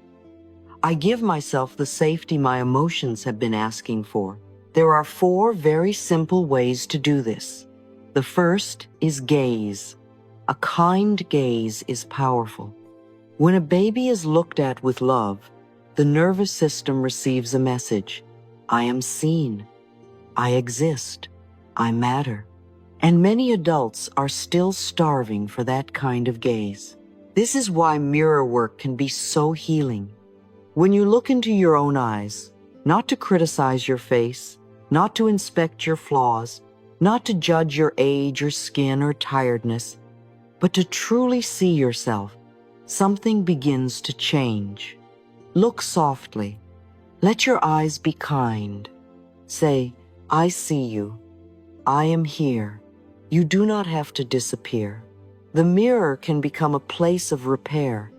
I give myself the safety my emotions have been asking for. There are 4 very simple ways to do this. The first is gaze. A kind gaze is powerful. When a baby is looked at with love, the nervous system receives a message. I am seen. I exist. I matter. And many adults are still starving for that kind of gaze. This is why mirror work can be so healing. When you look into your own eyes, not to criticize your face, not to inspect your flaws, not to judge your age or skin or tiredness, but to truly see yourself, something begins to change. Look softly. Let your eyes be kind. Say, I see you. I am here. You do not have to disappear. The mirror can become a place of repair.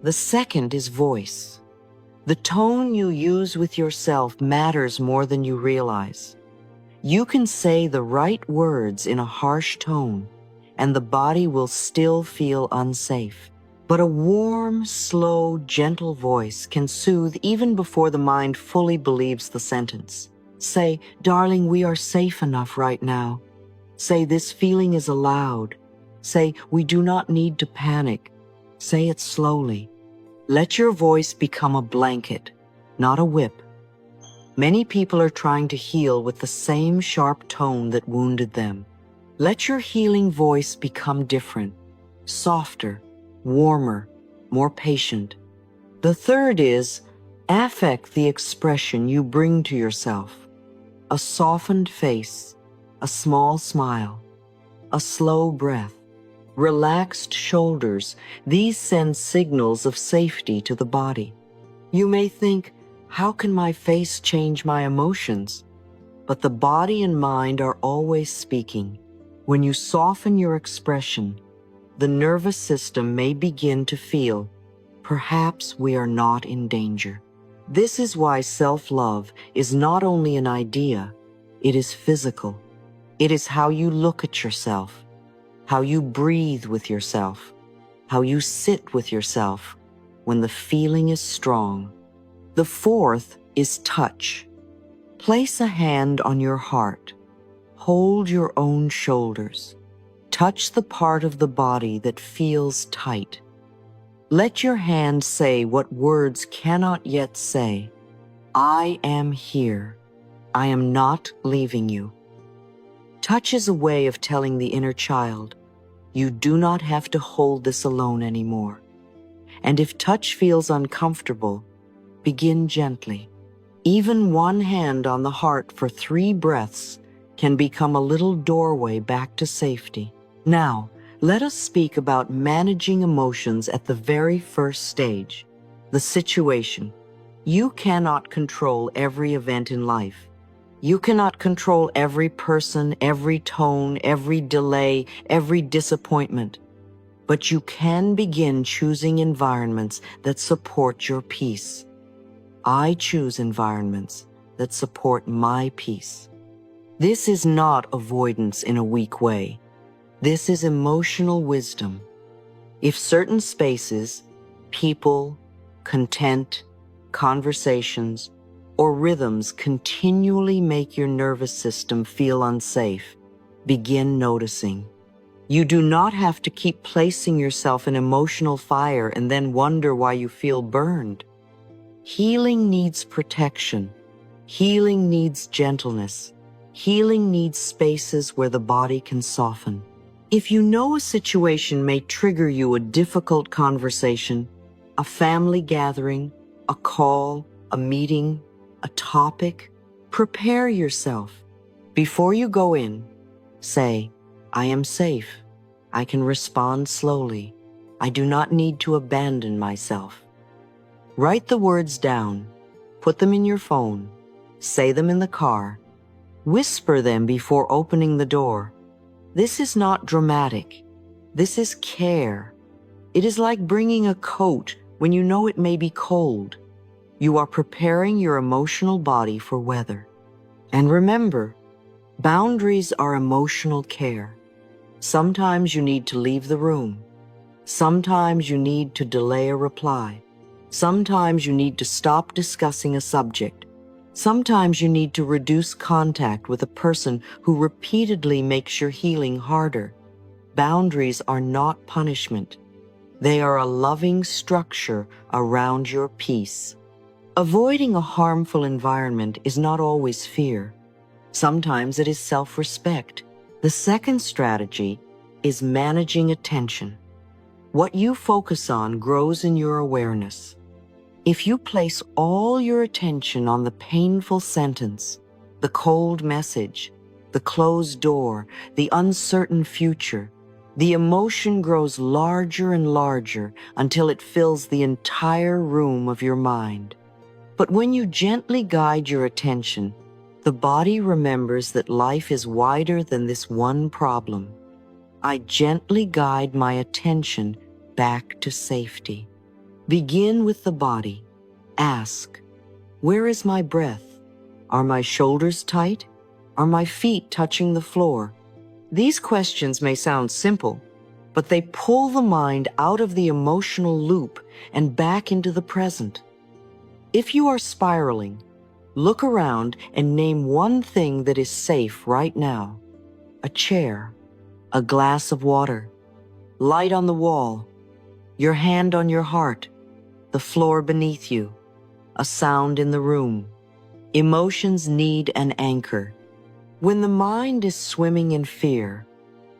The second is voice. The tone you use with yourself matters more than you realize. You can say the right words in a harsh tone, and the body will still feel unsafe. But a warm, slow, gentle voice can soothe even before the mind fully believes the sentence. Say, darling, we are safe enough right now. Say, this feeling is allowed. Say, we do not need to panic. Say it slowly. Let your voice become a blanket, not a whip. Many people are trying to heal with the same sharp tone that wounded them. Let your healing voice become different, softer, warmer, more patient. The third is, affect the expression you bring to yourself. A softened face, a small smile, a slow breath, relaxed shoulders, these send signals of safety to the body. You may think, how can my face change my emotions? But the body and mind are always speaking. When you soften your expression, the nervous system may begin to feel, perhaps we are not in danger. This is why self-love is not only an idea, it is physical. It is how you look at yourself, how you breathe with yourself, how you sit with yourself when the feeling is strong. The fourth is touch. Place a hand on your heart. Hold your own shoulders. Touch the part of the body that feels tight. Let your hand say what words cannot yet say. I am here. I am not leaving you. Touch is a way of telling the inner child, you do not have to hold this alone anymore. And if touch feels uncomfortable, begin gently. Even one hand on the heart for 3 breaths can become a little doorway back to safety. Now, let us speak about managing emotions at the very first stage, the situation. You cannot control every event in life. You cannot control every person, every tone, every delay, every disappointment. But you can begin choosing environments that support your peace. I choose environments that support my peace. This is not avoidance in a weak way. This is emotional wisdom. If certain spaces, people, content, conversations, or rhythms continually make your nervous system feel unsafe, begin noticing. You do not have to keep placing yourself in emotional fire and then wonder why you feel burned. Healing needs protection. Healing needs gentleness. Healing needs spaces where the body can soften. If you know a situation may trigger you a difficult conversation, a family gathering, a call, a meeting, a topic, prepare yourself. Before you go in, say, I am safe. I can respond slowly. I do not need to abandon myself. Write the words down. Put them in your phone. Say them in the car. Whisper them before opening the door. This is not dramatic. This is care. It is like bringing a coat when you know it may be cold. You are preparing your emotional body for weather. And remember, boundaries are emotional care. Sometimes you need to leave the room. Sometimes you need to delay a reply. Sometimes you need to stop discussing a subject. Sometimes you need to reduce contact with a person who repeatedly makes your healing harder. Boundaries are not punishment. They are a loving structure around your peace. Avoiding a harmful environment is not always fear. Sometimes it is self-respect. The second strategy is managing attention. What you focus on grows in your awareness. If you place all your attention on the painful sentence, the cold message, the closed door, the uncertain future, the emotion grows larger and larger until it fills the entire room of your mind. But when you gently guide your attention, the body remembers that life is wider than this one problem. I gently guide my attention back to safety. Begin with the body. Ask, where is my breath? Are my shoulders tight? Are my feet touching the floor? These questions may sound simple, but they pull the mind out of the emotional loop and back into the present. If you are spiraling, look around and name one thing that is safe right now. A chair, a glass of water, light on the wall, your hand on your heart, the floor beneath you, a sound in the room. Emotions need an anchor. When the mind is swimming in fear,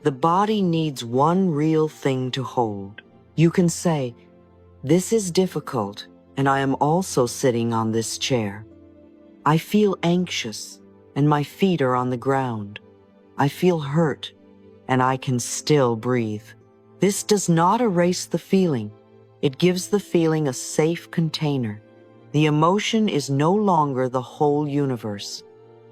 the body needs one real thing to hold. You can say, this is difficult, and I am also sitting on this chair. I feel anxious, and my feet are on the ground. I feel hurt, and I can still breathe. This does not erase the feeling. It gives the feeling a safe container. The emotion is no longer the whole universe.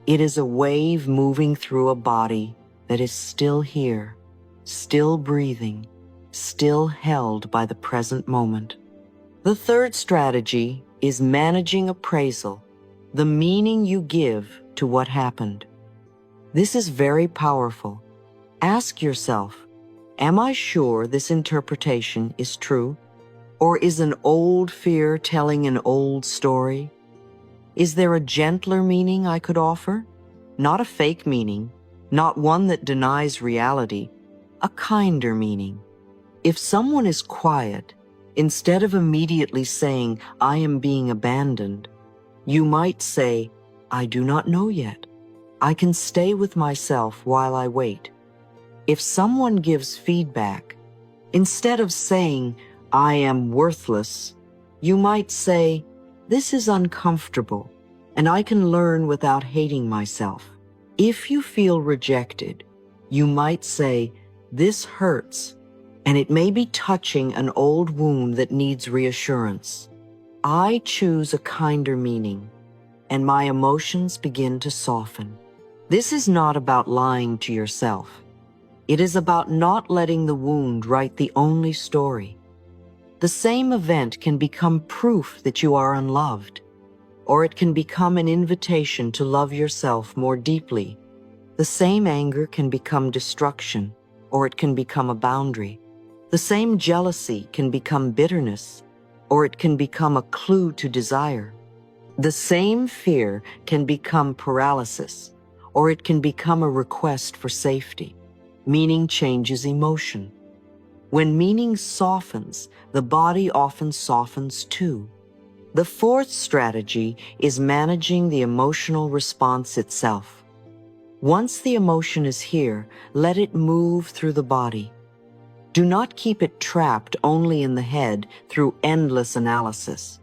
It is a wave moving through a body that is still here, still breathing, still held by the present moment. The third strategy is managing appraisal, the meaning you give to what happened. This is very powerful. Ask yourself, am I sure this interpretation is true? Or is an old fear telling an old story? Is there a gentler meaning I could offer? Not a fake meaning, not one that denies reality, a kinder meaning. If someone is quiet, instead of immediately saying, I am being abandoned, you might say, I do not know yet. I can stay with myself while I wait. If someone gives feedback, instead of saying, I am worthless, you might say, this is uncomfortable, and I can learn without hating myself. If you feel rejected, you might say, this hurts, and it may be touching an old wound that needs reassurance. I choose a kinder meaning, and my emotions begin to soften. This is not about lying to yourself. It is about not letting the wound write the only story. The same event can become proof that you are unloved, or it can become an invitation to love yourself more deeply. The same anger can become destruction, or it can become a boundary. The same jealousy can become bitterness, or it can become a clue to desire. The same fear can become paralysis, or it can become a request for safety. Meaning changes emotion. When meaning softens, the body often softens too. The fourth strategy is managing the emotional response itself. Once the emotion is here, let it move through the body. Do not keep it trapped only in the head through endless analysis.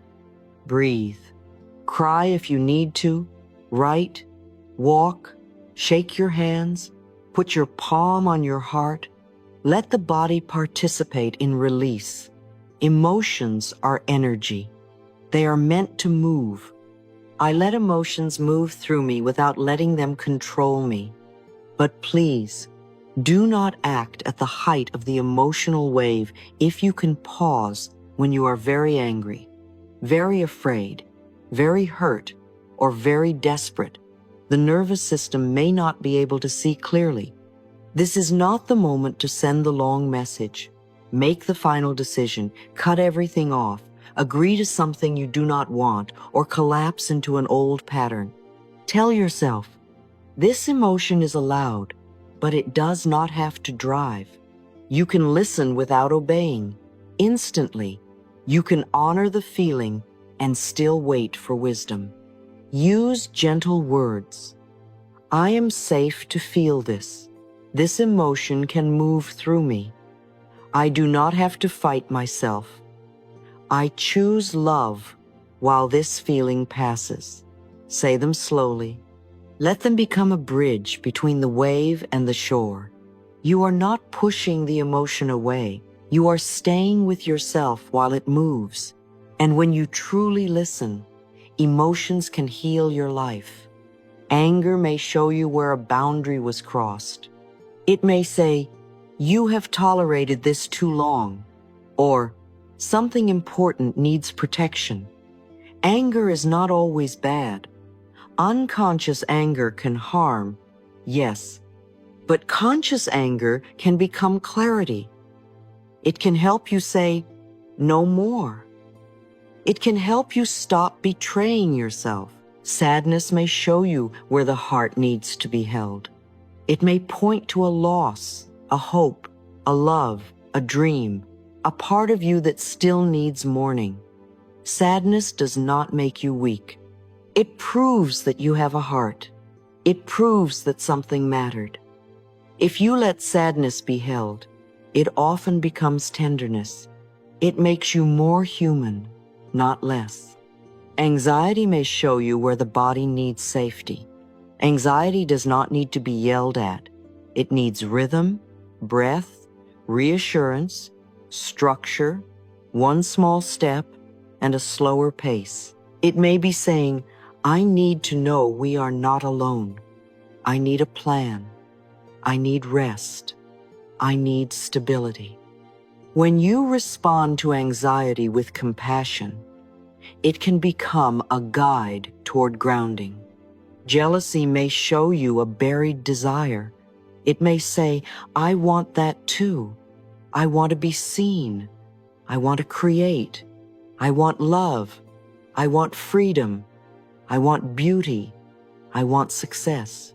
Breathe. Cry if you need to. Write. Walk. Shake your hands. Put your palm on your heart. Let the body participate in release. Emotions are energy. They are meant to move. I let emotions move through me without letting them control me. But please, do not act at the height of the emotional wave if you can pause when you are very angry, very afraid, very hurt, or very desperate. The nervous system may not be able to see clearly. This is not the moment to send the long message. Make the final decision, cut everything off, agree to something you do not want, or collapse into an old pattern. Tell yourself, this emotion is allowed, but it does not have to drive. You can listen without obeying. Instantly, you can honor the feeling and still wait for wisdom. Use gentle words. I am safe to feel this. This emotion can move through me. I do not have to fight myself. I choose love while this feeling passes. Say them slowly. Let them become a bridge between the wave and the shore. You are not pushing the emotion away. You are staying with yourself while it moves. And when you truly listen, emotions can heal your life. Anger may show you where a boundary was crossed. It may say, "You have tolerated this too long," or "Something important needs protection." Anger is not always bad. Unconscious anger can harm, yes, but conscious anger can become clarity. It can help you say, "No more." It can help you stop betraying yourself. Sadness may show you where the heart needs to be held. It may point to a loss, a hope, a love, a dream, a part of you that still needs mourning. Sadness does not make you weak. It proves that you have a heart. It proves that something mattered. If you let sadness be held, it often becomes tenderness. It makes you more human, not less. Anxiety may show you where the body needs safety. Anxiety does not need to be yelled at. It needs rhythm, breath, reassurance, structure, one small step, and a slower pace. It may be saying, "I need to know we are not alone. I need a plan. I need rest. I need stability." When you respond to anxiety with compassion, it can become a guide toward grounding. Jealousy may show you a buried desire. It may say, "I want that too. I want to be seen. I want to create. I want love. I want freedom. I want beauty. I want success.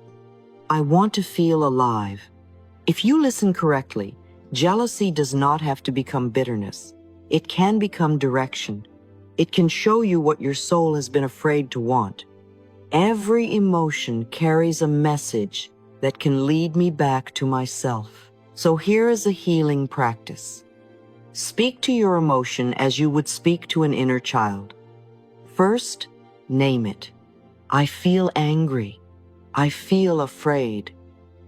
I want to feel alive." If you listen correctly, jealousy does not have to become bitterness. It can become direction. It can show you what your soul has been afraid to want. Every emotion carries a message that can lead me back to myself. So here is a healing practice. Speak to your emotion as you would speak to an inner child. First, name it. I feel angry. I feel afraid.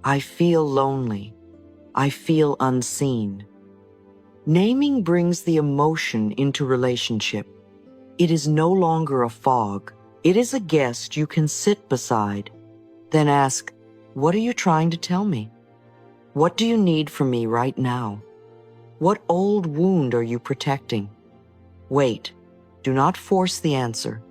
I feel lonely. I feel unseen. Naming brings the emotion into relationship. It is no longer a fog. It is a guest you can sit beside. Then ask, "What are you trying to tell me? What do you need from me right now? What old wound are you protecting?" Wait. Do not force the answer.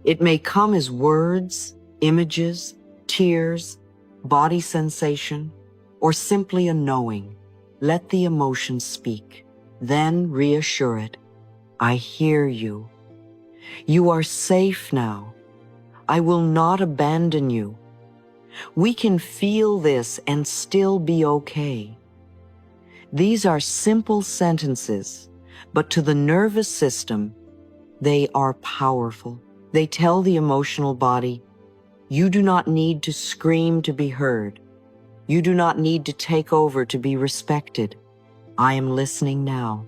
It may come as words, images, tears, body sensation, or simply a knowing. Let the emotion speak. Then reassure it. I hear you. You are safe now. I will not abandon you. We can feel this and still be okay. These are simple sentences, but to the nervous system, they are powerful. They tell the emotional body, you do not need to scream to be heard. You do not need to take over to be respected. I am listening now.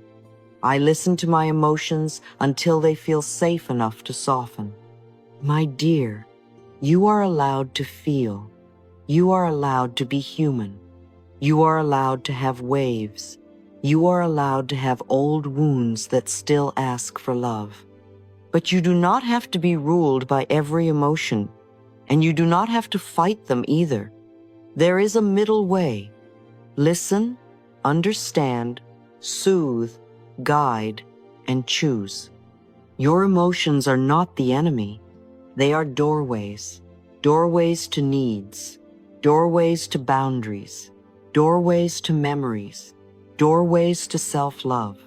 I listen to my emotions until they feel safe enough to soften. My dear, you are allowed to feel. You are allowed to be human. You are allowed to have waves. You are allowed to have old wounds that still ask for love. But you do not have to be ruled by every emotion, and you do not have to fight them either. There is a middle way. Listen, understand, soothe, guide, and choose. Your emotions are not the enemy. They are doorways. Doorways to needs. Doorways to boundaries. Doorways to memories. Doorways to self-love.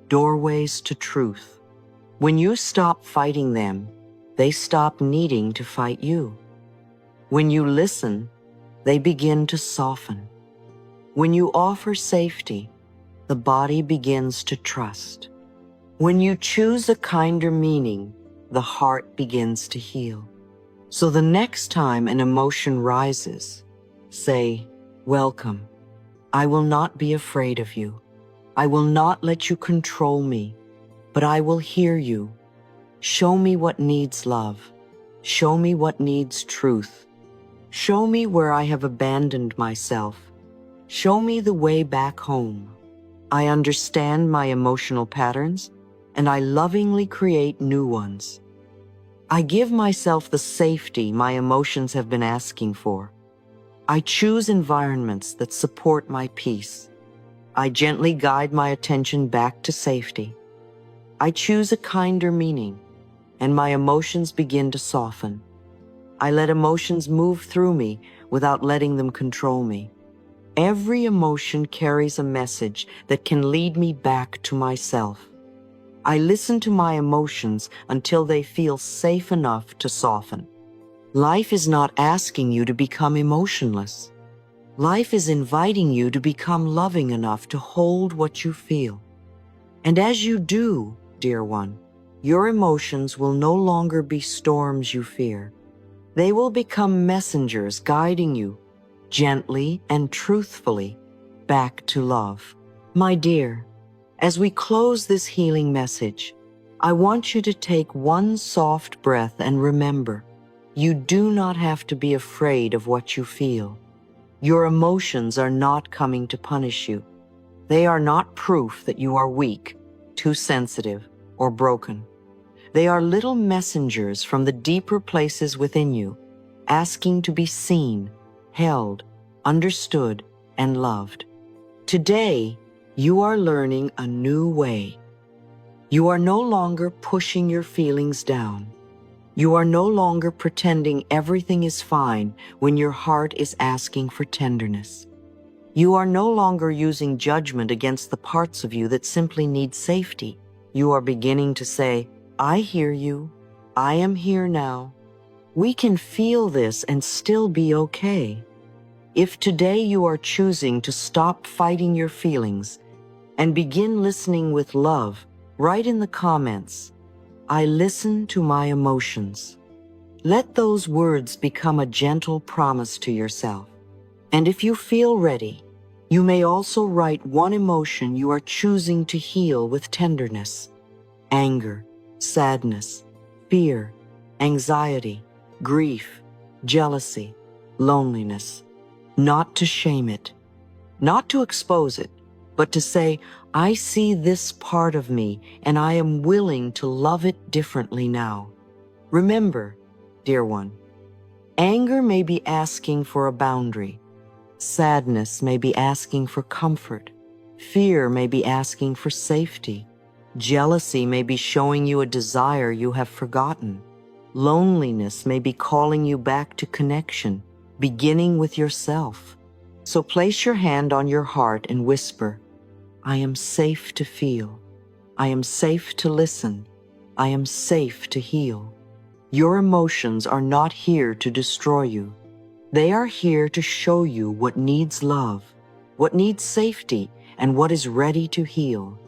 Doorways to truth. When you stop fighting them, they stop needing to fight you. When you listen, they begin to soften. When you offer safety, the body begins to trust. When you choose a kinder meaning, the heart begins to heal. So the next time an emotion rises, say, "Welcome. I will not be afraid of you. I will not let you control me, but I will hear you. Show me what needs love. Show me what needs truth. Show me where I have abandoned myself. Show me the way back home. I understand my emotional patterns, and I lovingly create new ones. I give myself the safety my emotions have been asking for. I choose environments that support my peace. I gently guide my attention back to safety. I choose a kinder meaning, and my emotions begin to soften. I let emotions move through me without letting them control me. Every emotion carries a message that can lead me back to myself. I listen to my emotions until they feel safe enough to soften. Life is not asking you to become emotionless. Life is inviting you to become loving enough to hold what you feel. And as you do, dear one, your emotions will no longer be storms you fear. They will become messengers guiding you gently and truthfully back to love. My dear, as we close this healing message, I want you to take one soft breath and remember, you do not have to be afraid of what you feel. Your emotions are not coming to punish you. They are not proof that you are weak, too sensitive, or broken. They are little messengers from the deeper places within you, asking to be seen, held, understood, and loved. Today, you are learning a new way. You are no longer pushing your feelings down. You are no longer pretending everything is fine when your heart is asking for tenderness. You are no longer using judgment against the parts of you that simply need safety. You are beginning to say, "I hear you. I am here now." We can feel this and still be okay. If today you are choosing to stop fighting your feelings and begin listening with love, write in the comments, "I listen to my emotions." Let those words become a gentle promise to yourself. And if you feel ready, you may also write one emotion you are choosing to heal with tenderness: anger, sadness, fear, anxiety, grief, jealousy, loneliness. Not to shame it, not to expose it, but to say, "I see this part of me and I am willing to love it differently now." Remember, dear one, anger may be asking for a boundary. Sadness may be asking for comfort. Fear may be asking for safety. Jealousy may be showing you a desire you have forgotten. Loneliness may be calling you back to connection, beginning with yourself. So place your hand on your heart and whisper, "I am safe to feel. I am safe to listen. I am safe to heal." Your emotions are not here to destroy you. They are here to show you what needs love, what needs safety, and what is ready to heal.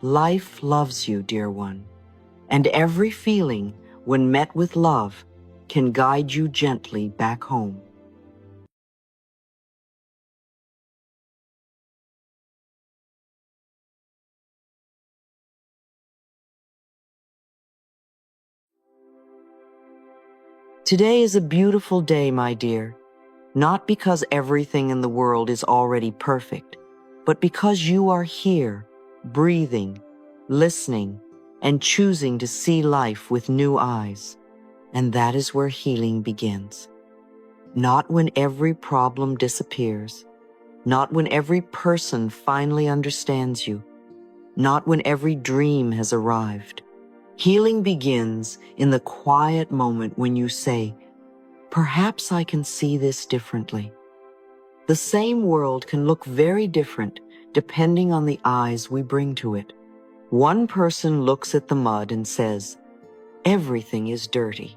Life loves you, dear one, and every feeling, when met with love, can guide you gently back home. Today is a beautiful day, my dear, not because everything in the world is already perfect, but because you are here, breathing, listening, and choosing to see life with new eyes. And that is where healing begins. Not when every problem disappears, not when every person finally understands you, not when every dream has arrived. Healing begins in the quiet moment when you say, "Perhaps I can see this differently." The same world can look very different depending on the eyes we bring to it. One person looks at the mud and says, "Everything is dirty."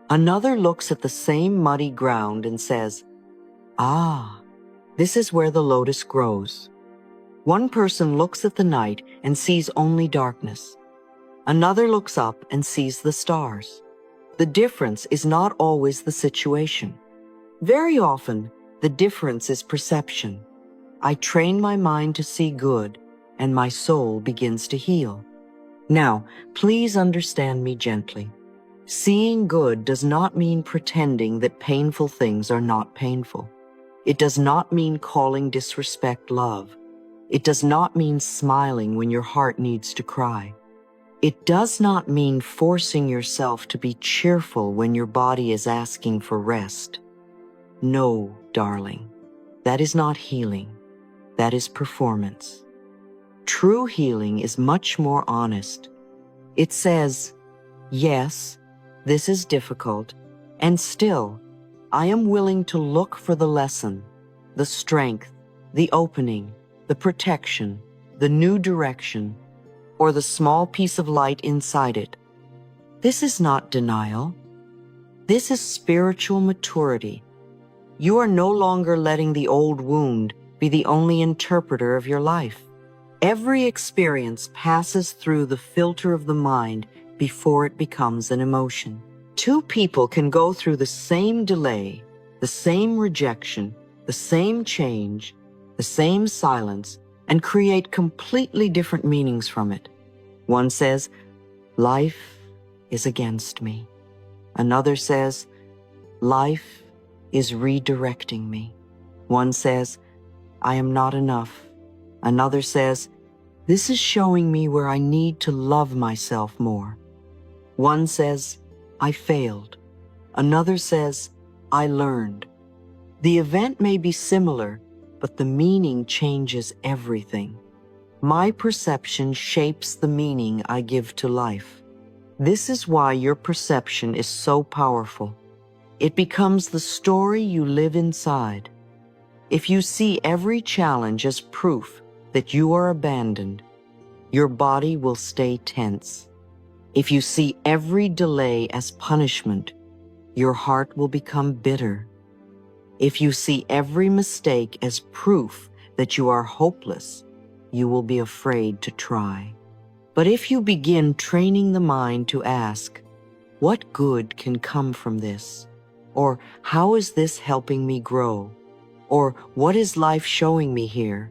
Another looks at the same muddy ground and says, "Ah, this is where the lotus grows." One person looks at the night and sees only darkness. Another looks up and sees the stars. The difference is not always the situation. Very often, the difference is perception. I train my mind to see good, and my soul begins to heal. Now, please understand me gently. Seeing good does not mean pretending that painful things are not painful. It does not mean calling disrespect love. It does not mean smiling when your heart needs to cry. It does not mean forcing yourself to be cheerful when your body is asking for rest. No, darling, that is not healing. That is performance. True healing is much more honest. It says, yes, this is difficult, and still, I am willing to look for the lesson, the strength, the opening, the protection, the new direction, or the small piece of light inside it. This is not denial. This is spiritual maturity. You are no longer letting the old wound be the only interpreter of your life. Every experience passes through the filter of the mind before it becomes an emotion. Two people can go through the same delay, the same rejection, the same change, the same silence, and create completely different meanings from it. One says, life is against me. Another says, life is redirecting me. One says, I am not enough. Another says, this is showing me where I need to love myself more. One says, I failed. Another says, I learned. The event may be similar, but the meaning changes everything. My perception shapes the meaning I give to life. This is why your perception is so powerful. It becomes the story you live inside. If you see every challenge as proof that you are abandoned, your body will stay tense. If you see every delay as punishment, your heart will become bitter. If you see every mistake as proof that you are hopeless, you will be afraid to try. But if you begin training the mind to ask, what good can come from this? Or how is this helping me grow? Or what is life showing me here?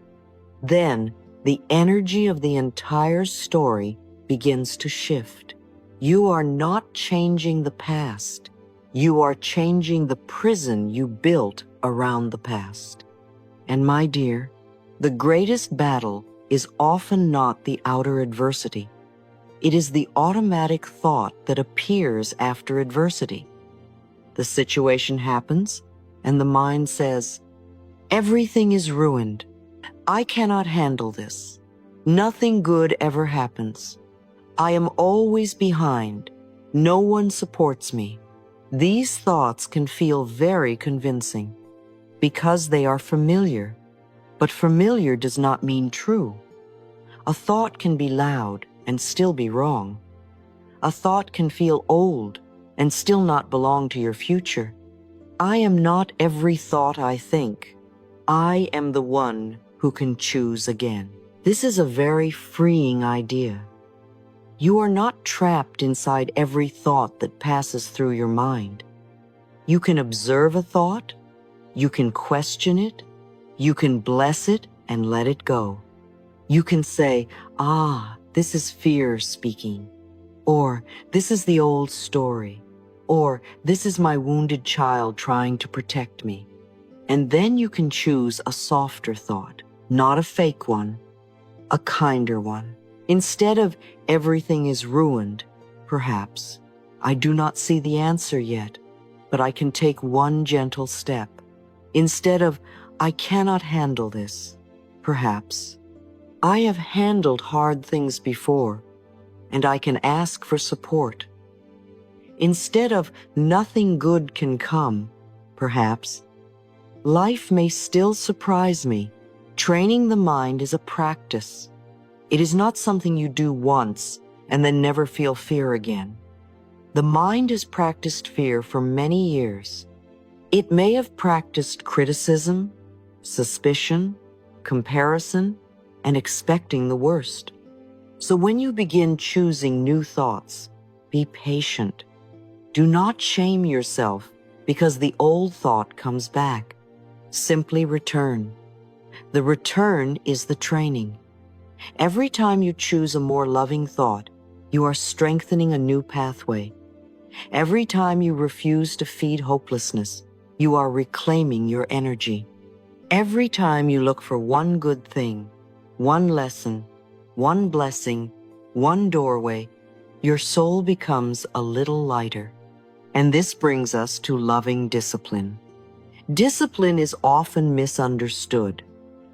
Then the energy of the entire story begins to shift. You are not changing the past. You are changing the prison you built around the past. And my dear, the greatest battle is often not the outer adversity. It is the automatic thought that appears after adversity. The situation happens, and the mind says, everything is ruined. I cannot handle this. Nothing good ever happens. I am always behind. No one supports me. These thoughts can feel very convincing because they are familiar, but familiar does not mean true. A thought can be loud and still be wrong. A thought can feel old and still not belong to your future. I am not every thought I think. I am the one who can choose again. This is a very freeing idea. You are not trapped inside every thought that passes through your mind. You can observe a thought, you can question it, you can bless it and let it go. You can say, this is fear speaking, or this is the old story, or this is my wounded child trying to protect me. And then you can choose a softer thought, not a fake one, a kinder one. Instead of everything is ruined, perhaps, I do not see the answer yet, but I can take one gentle step. Instead of, I cannot handle this, perhaps, I have handled hard things before, and I can ask for support. Instead of, nothing good can come, perhaps, life may still surprise me. Training the mind is a practice. It is not something you do once and then never feel fear again. The mind has practiced fear for many years. It may have practiced criticism, suspicion, comparison, and expecting the worst. So when you begin choosing new thoughts, be patient. Do not shame yourself because the old thought comes back. Simply return. The return is the training. Every time you choose a more loving thought, you are strengthening a new pathway. Every time you refuse to feed hopelessness, you are reclaiming your energy. Every time you look for one good thing, one lesson, one blessing, one doorway, your soul becomes a little lighter. And this brings us to loving discipline. Discipline is often misunderstood.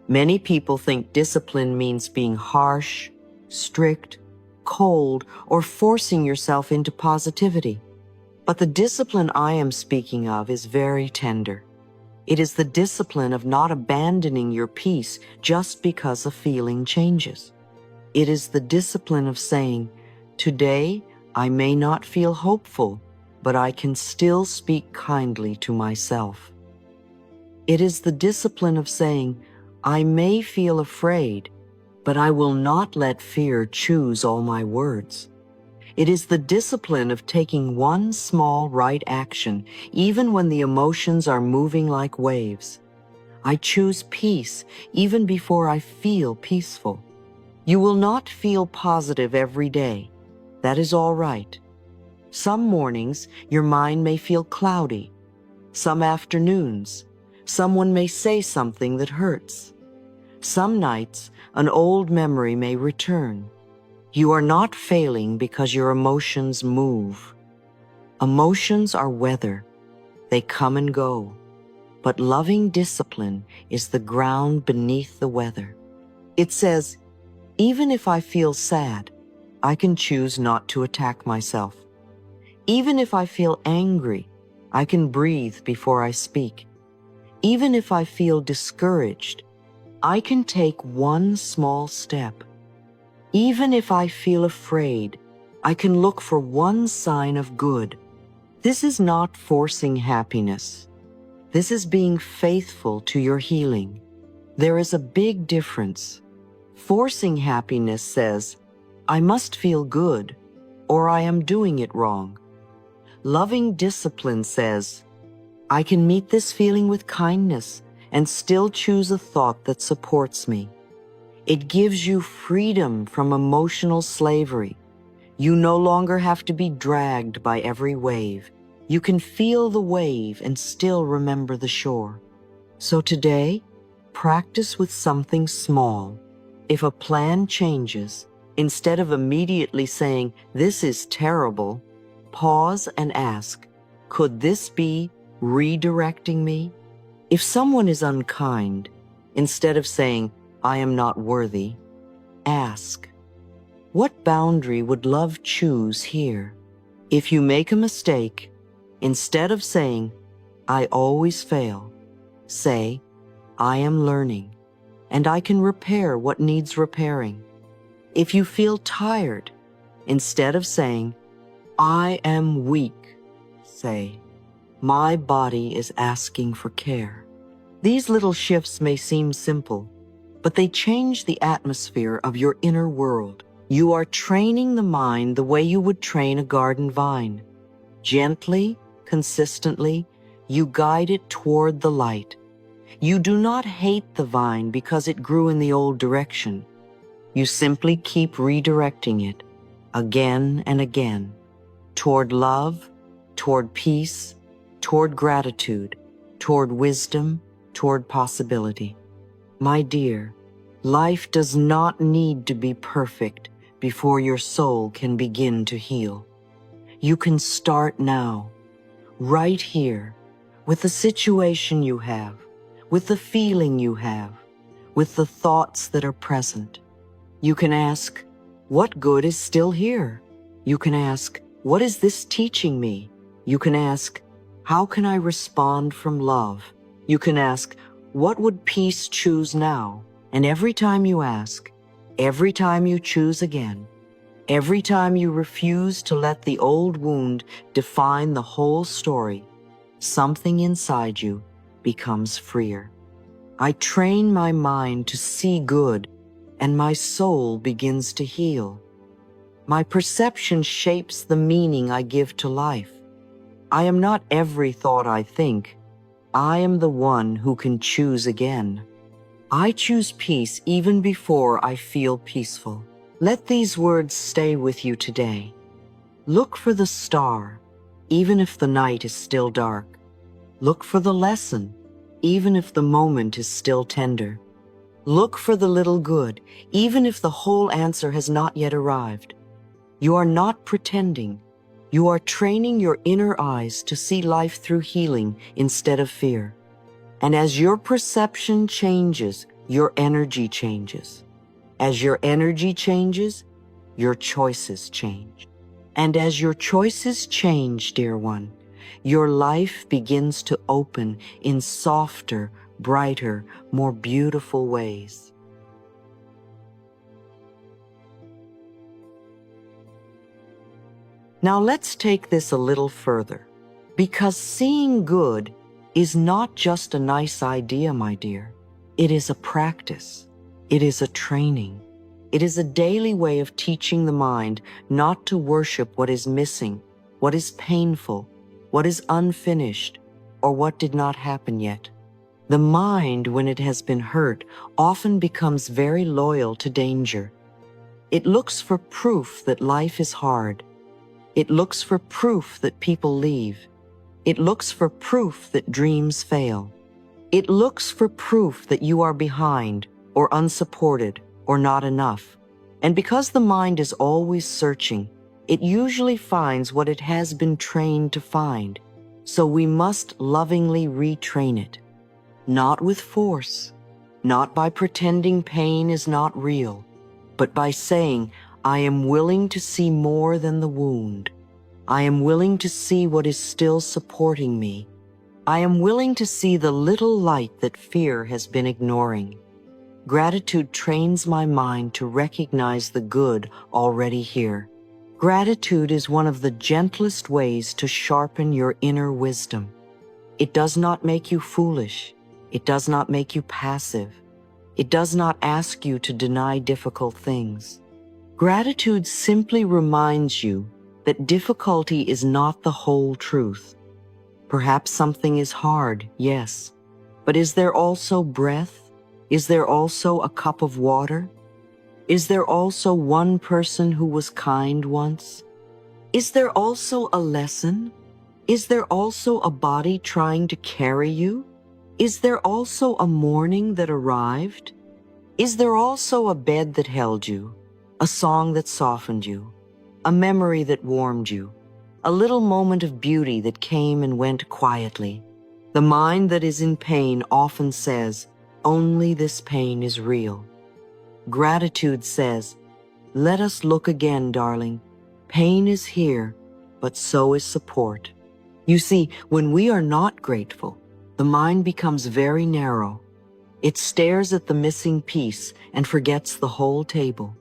Many people think discipline means being harsh, strict, cold, or forcing yourself into positivity. But the discipline I am speaking of is very tender. It is the discipline of not abandoning your peace just because a feeling changes. It is the discipline of saying, today I may not feel hopeful, but I can still speak kindly to myself. It is the discipline of saying, I may feel afraid, but I will not let fear choose all my words. It is the discipline of taking one small right action, even when the emotions are moving like waves. I choose peace even before I feel peaceful. You will not feel positive every day. That is all right. Some mornings, your mind may feel cloudy. Some afternoons, someone may say something that hurts. Some nights, an old memory may return. You are not failing because your emotions move. Emotions are weather. They come and go. But loving discipline is the ground beneath the weather. It says, even if I feel sad, I can choose not to attack myself. Even if I feel angry, I can breathe before I speak. Even if I feel discouraged, I can take one small step. Even if I feel afraid, I can look for one sign of good. This is not forcing happiness. This is being faithful to your healing. There is a big difference. Forcing happiness says, I must feel good, or I am doing it wrong. Loving discipline says, I can meet this feeling with kindness and still choose a thought that supports me. It gives you freedom from emotional slavery. You no longer have to be dragged by every wave. You can feel the wave and still remember the shore. So today, practice with something small. If a plan changes, instead of immediately saying, this is terrible, pause and ask, could this be redirecting me? If someone is unkind, instead of saying, I am not worthy, ask, what boundary would love choose here? If you make a mistake, instead of saying, I always fail, say, I am learning, and I can repair what needs repairing. If you feel tired, instead of saying, I am weak, say, my body is asking for care. These little shifts may seem simple, but they change the atmosphere of your inner world. You are training the mind the way you would train a garden vine. Gently, consistently, you guide it toward the light. You do not hate the vine because it grew in the old direction. You simply keep redirecting it again and again toward love, toward peace, toward gratitude, toward wisdom, toward possibility. My dear, life does not need to be perfect before your soul can begin to heal. You can start now, right here, with the situation you have, with the feeling you have, with the thoughts that are present. You can ask, what good is still here? You can ask, what is this teaching me? You can ask, how can I respond from love? You can ask, what would peace choose now? And every time you ask, every time you choose again, every time you refuse to let the old wound define the whole story, something inside you becomes freer. I train my mind to see good and my soul begins to heal. My perception shapes the meaning I give to life. I am not every thought I think. I am the one who can choose again. I choose peace even before I feel peaceful. Let these words stay with you today. Look for the star, even if the night is still dark. Look for the lesson, even if the moment is still tender. Look for the little good, even if the whole answer has not yet arrived. You are not pretending. You are training your inner eyes to see life through healing instead of fear. And as your perception changes, your energy changes. As your energy changes, your choices change. And as your choices change, dear one, your life begins to open in softer, brighter, more beautiful ways. Now let's take this a little further, because seeing good is not just a nice idea, my dear. It is a practice. It is a training. It is a daily way of teaching the mind not to worship what is missing, what is painful, what is unfinished, or what did not happen yet. The mind, when it has been hurt, often becomes very loyal to danger. It looks for proof that life is hard. It looks for proof that people leave. It looks for proof that dreams fail. It looks for proof that you are behind, or unsupported, or not enough. And because the mind is always searching, it usually finds what it has been trained to find. So we must lovingly retrain it. Not with force, not by pretending pain is not real, but by saying, I am willing to see more than the wound. I am willing to see what is still supporting me. I am willing to see the little light that fear has been ignoring. Gratitude trains my mind to recognize the good already here. Gratitude is one of the gentlest ways to sharpen your inner wisdom. It does not make you foolish. It does not make you passive. It does not ask you to deny difficult things. Gratitude simply reminds you that difficulty is not the whole truth. Perhaps something is hard, yes, but is there also breath? Is there also a cup of water? Is there also one person who was kind once? Is there also a lesson? Is there also a body trying to carry you? Is there also a morning that arrived? Is there also a bed that held you? A song that softened you, a memory that warmed you, a little moment of beauty that came and went quietly. The mind that is in pain often says, only this pain is real. Gratitude says, let us look again, darling. Pain is here, but so is support. You see, when we are not grateful, the mind becomes very narrow. It stares at the missing piece and forgets the whole table.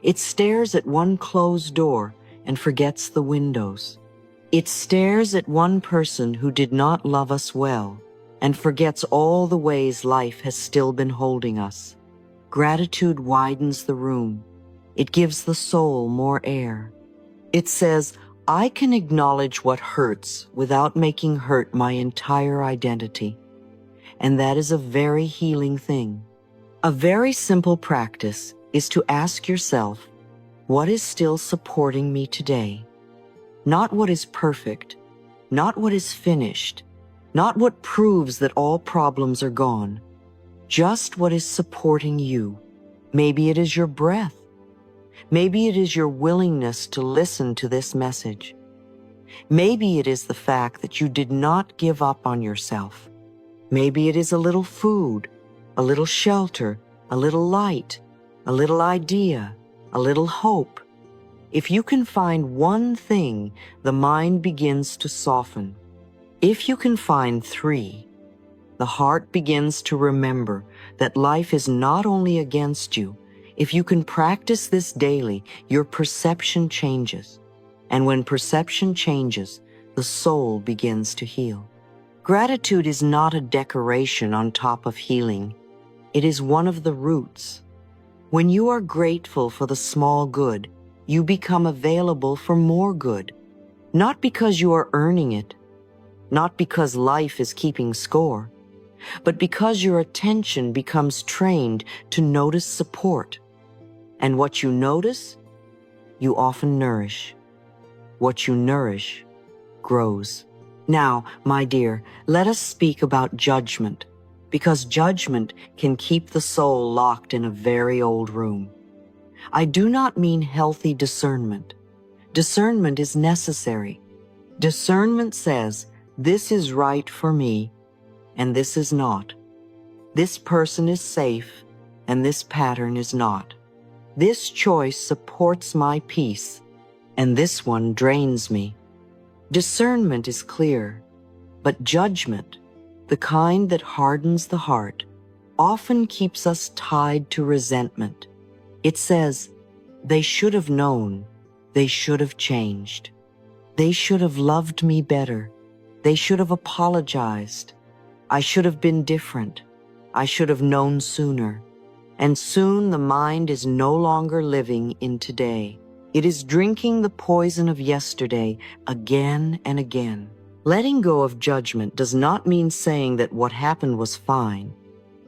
It stares at one closed door and forgets the windows. It stares at one person who did not love us well and forgets all the ways life has still been holding us. Gratitude widens the room. It gives the soul more air. It says, I can acknowledge what hurts without making hurt my entire identity. And that is a very healing thing. A very simple practice is to ask yourself, what is still supporting me today? Not what is perfect, not what is finished, not what proves that all problems are gone, just what is supporting you. Maybe it is your breath. Maybe it is your willingness to listen to this message. Maybe it is the fact that you did not give up on yourself. Maybe it is a little food, a little shelter, a little light, a little idea, a little hope. If you can find one thing, the mind begins to soften. If you can find 3, the heart begins to remember that life is not only against you. If you can practice this daily, your perception changes. And when perception changes, the soul begins to heal. Gratitude is not a decoration on top of healing. It is one of the roots. When you are grateful for the small good, you become available for more good, not because you are earning it, not because life is keeping score, but because your attention becomes trained to notice support. And what you notice, you often nourish. What you nourish grows. Now, my dear, let us speak about judgment, because judgment can keep the soul locked in a very old room. I do not mean healthy discernment. Discernment is necessary. Discernment says, this is right for me, and this is not. This person is safe, and this pattern is not. This choice supports my peace, and this one drains me. Discernment is clear, but judgment, the kind that hardens the heart, often keeps us tied to resentment. It says, they should have known, they should have changed. They should have loved me better. They should have apologized. I should have been different. I should have known sooner. And soon the mind is no longer living in today. It is drinking the poison of yesterday again and again. Letting go of judgment does not mean saying that what happened was fine.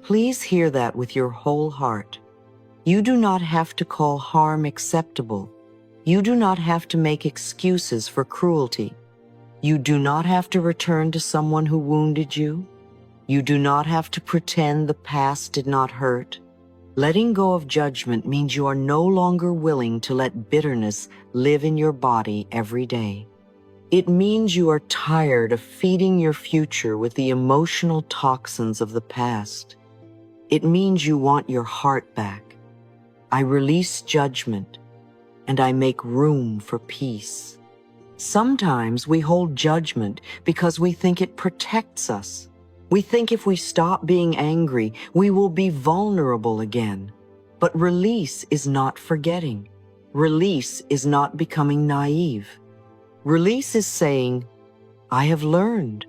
Please hear that with your whole heart. You do not have to call harm acceptable. You do not have to make excuses for cruelty. You do not have to return to someone who wounded you. You do not have to pretend the past did not hurt. Letting go of judgment means you are no longer willing to let bitterness live in your body every day. It means you are tired of feeding your future with the emotional toxins of the past. It means you want your heart back. I release judgment, and I make room for peace. Sometimes we hold judgment because we think it protects us. We think if we stop being angry, we will be vulnerable again. But release is not forgetting. Release is not becoming naive. Release is saying, I have learned.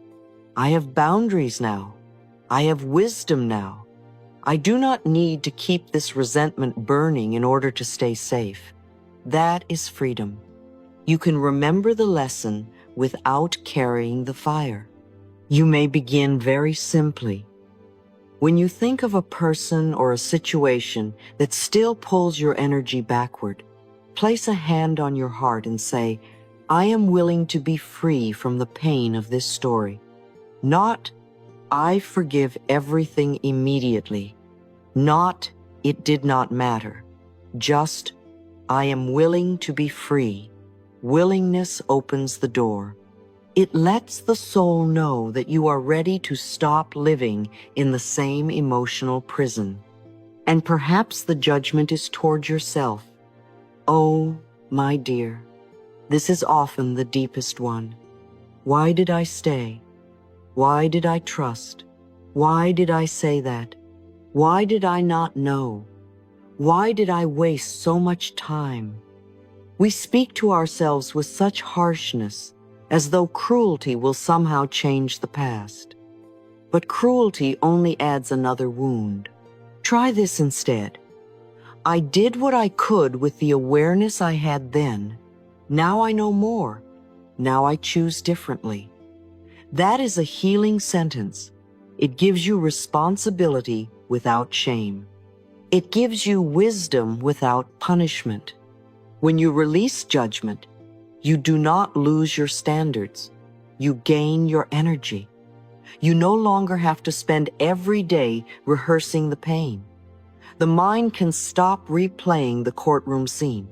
I have boundaries now. I have wisdom now. I do not need to keep this resentment burning in order to stay safe. That is freedom. You can remember the lesson without carrying the fire. You may begin very simply. When you think of a person or a situation that still pulls your energy backward, place a hand on your heart and say, I am willing to be free from the pain of this story. Not, I forgive everything immediately. Not, it did not matter. Just, I am willing to be free. Willingness opens the door. It lets the soul know that you are ready to stop living in the same emotional prison. And perhaps the judgment is toward yourself. Oh, my dear, this is often the deepest one. Why did I stay? Why did I trust? Why did I say that? Why did I not know? Why did I waste so much time? We speak to ourselves with such harshness, as though cruelty will somehow change the past. But cruelty only adds another wound. Try this instead. I did what I could with the awareness I had then. Now I know more. Now I choose differently. That is a healing sentence. It gives you responsibility without shame. It gives you wisdom without punishment. When you release judgment, you do not lose your standards. You gain your energy. You no longer have to spend every day rehearsing the pain. The mind can stop replaying the courtroom scene.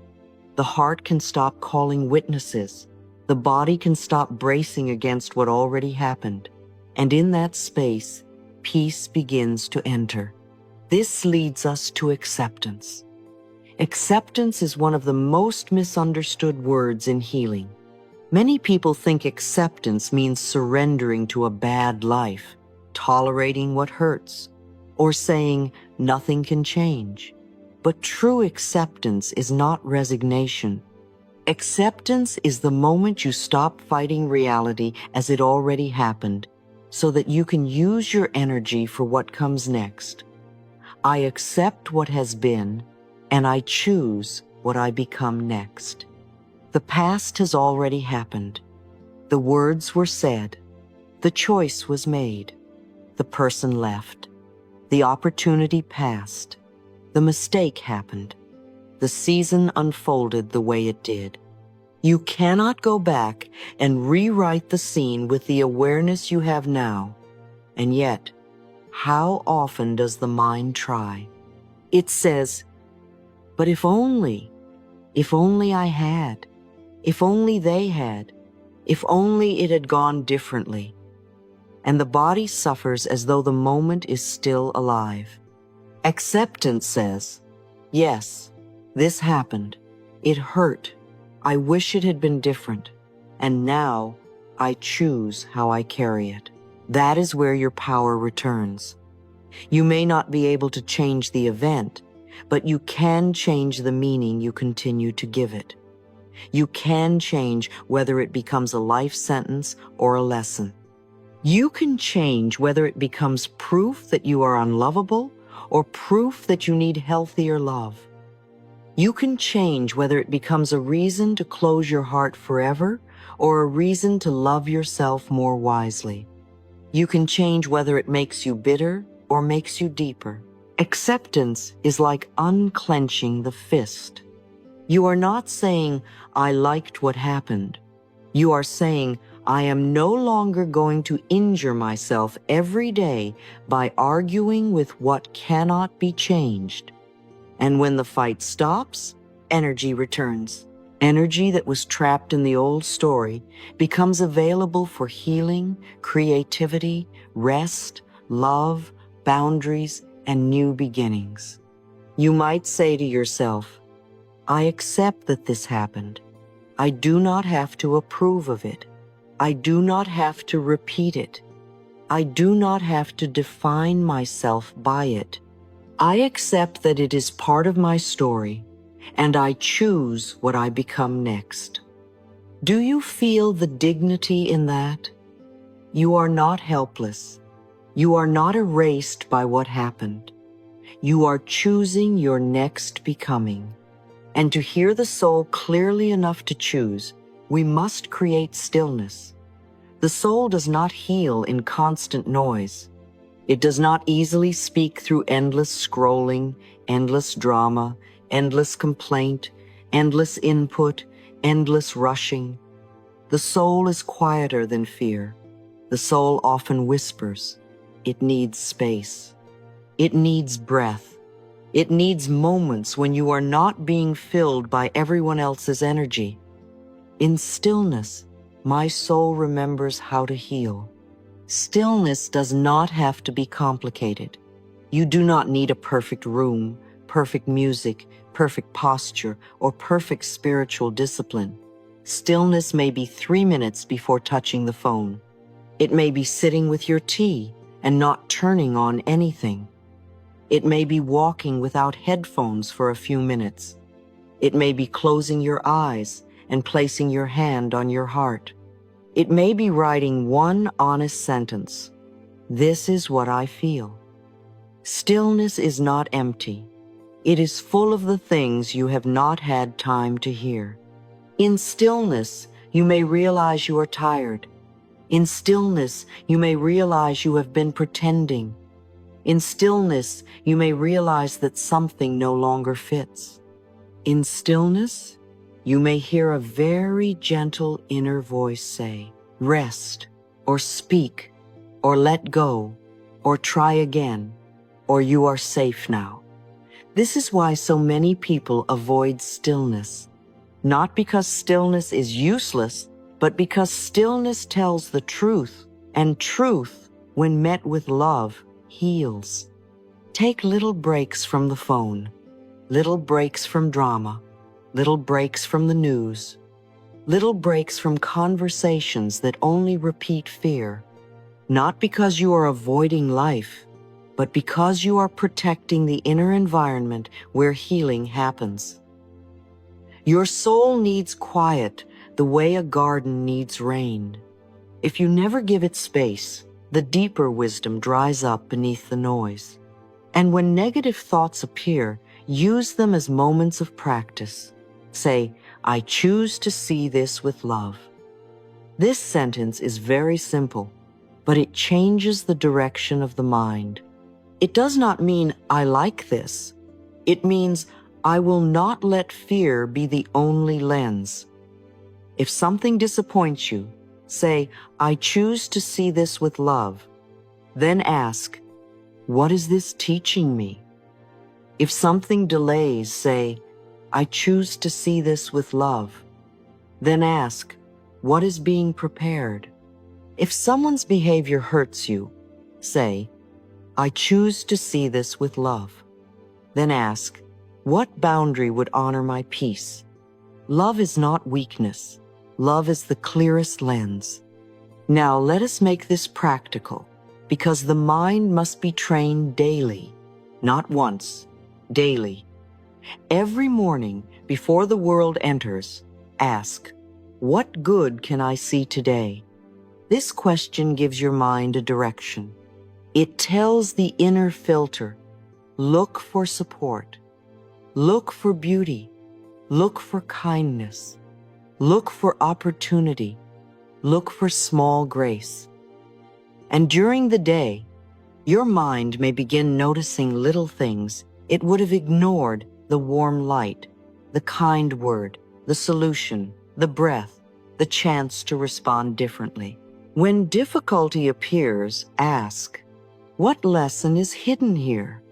The heart can stop calling witnesses. The body can stop bracing against what already happened. And in that space, peace begins to enter. This leads us to acceptance. Acceptance is one of the most misunderstood words in healing. Many people think acceptance means surrendering to a bad life, tolerating what hurts, or saying nothing can change. But true acceptance is not resignation. Acceptance is the moment you stop fighting reality as it already happened, so that you can use your energy for what comes next. I accept what has been, and I choose what I become next. The past has already happened. The words were said. The choice was made. The person left. The opportunity passed. The mistake happened. The season unfolded the way it did. You cannot go back and rewrite the scene with the awareness you have now. And yet, how often does the mind try? It says, but if only I had, if only they had, if only it had gone differently. And the body suffers as though the moment is still alive. Acceptance says, yes, this happened. It hurt. I wish it had been different. And now I choose how I carry it. That is where your power returns. You may not be able to change the event, but you can change the meaning you continue to give it. You can change whether it becomes a life sentence or a lesson. You can change whether it becomes proof that you are unlovable or proof that you need healthier love. You can change whether it becomes a reason to close your heart forever or a reason to love yourself more wisely. You can change whether it makes you bitter or makes you deeper. Acceptance is like unclenching the fist. You are not saying, I liked what happened. You are saying, I am no longer going to injure myself every day by arguing with what cannot be changed. And when the fight stops, energy returns. Energy that was trapped in the old story becomes available for healing, creativity, rest, love, boundaries, and new beginnings. You might say to yourself, I accept that this happened. I do not have to approve of it. I do not have to repeat it. I do not have to define myself by it. I accept that it is part of my story, and I choose what I become next. Do you feel the dignity in that? You are not helpless. You are not erased by what happened. You are choosing your next becoming. And to hear the soul clearly enough to choose, we must create stillness. The soul does not heal in constant noise. It does not easily speak through endless scrolling, endless drama, endless complaint, endless input, endless rushing. The soul is quieter than fear. The soul often whispers. It needs space. It needs breath. It needs moments when you are not being filled by everyone else's energy. In stillness, my soul remembers how to heal. Stillness does not have to be complicated. You do not need a perfect room, perfect music, perfect posture, or perfect spiritual discipline. Stillness may be 3 minutes before touching the phone. It may be sitting with your tea and not turning on anything. It may be walking without headphones for a few minutes. It may be closing your eyes and placing your hand on your heart. It may be writing one honest sentence. This is what I feel. Stillness is not empty. It is full of the things you have not had time to hear. In stillness, you may realize you are tired. In stillness, you may realize you have been pretending. In stillness, you may realize that something no longer fits. In stillness, you may hear a very gentle inner voice say, rest, or speak, or let go, or try again, or you are safe now. This is why so many people avoid stillness. Not because stillness is useless, but because stillness tells the truth, and truth, when met with love, heals. Take little breaks from the phone, little breaks from drama, little breaks from the news, little breaks from conversations that only repeat fear, not because you are avoiding life, but because you are protecting the inner environment where healing happens. Your soul needs quiet the way a garden needs rain. If you never give it space, the deeper wisdom dries up beneath the noise. And when negative thoughts appear, Use them as moments of practice. Say, I choose to see this with love. This sentence is very simple, but it changes the direction of the mind. It does not mean I like this. It means I will not let fear be the only lens. If something disappoints you, say, I choose to see this with love. Then ask, what is this teaching me? If something delays, say, I choose to see this with love. Then ask, what is being prepared? If someone's behavior hurts you, say, I choose to see this with love. Then ask, what boundary would honor my peace? Love is not weakness. Love is the clearest lens. Now let us make this practical, because the mind must be trained daily, not once, daily. Every morning before the world enters, ask, what good can I see today? This question gives your mind a direction. It tells the inner filter, look for support, look for beauty, look for kindness, look for opportunity, look for small grace. And during the day, your mind may begin noticing little things it would have ignored: the warm light, the kind word, the solution, the breath, the chance to respond differently. When difficulty appears, ask, what lesson is hidden here?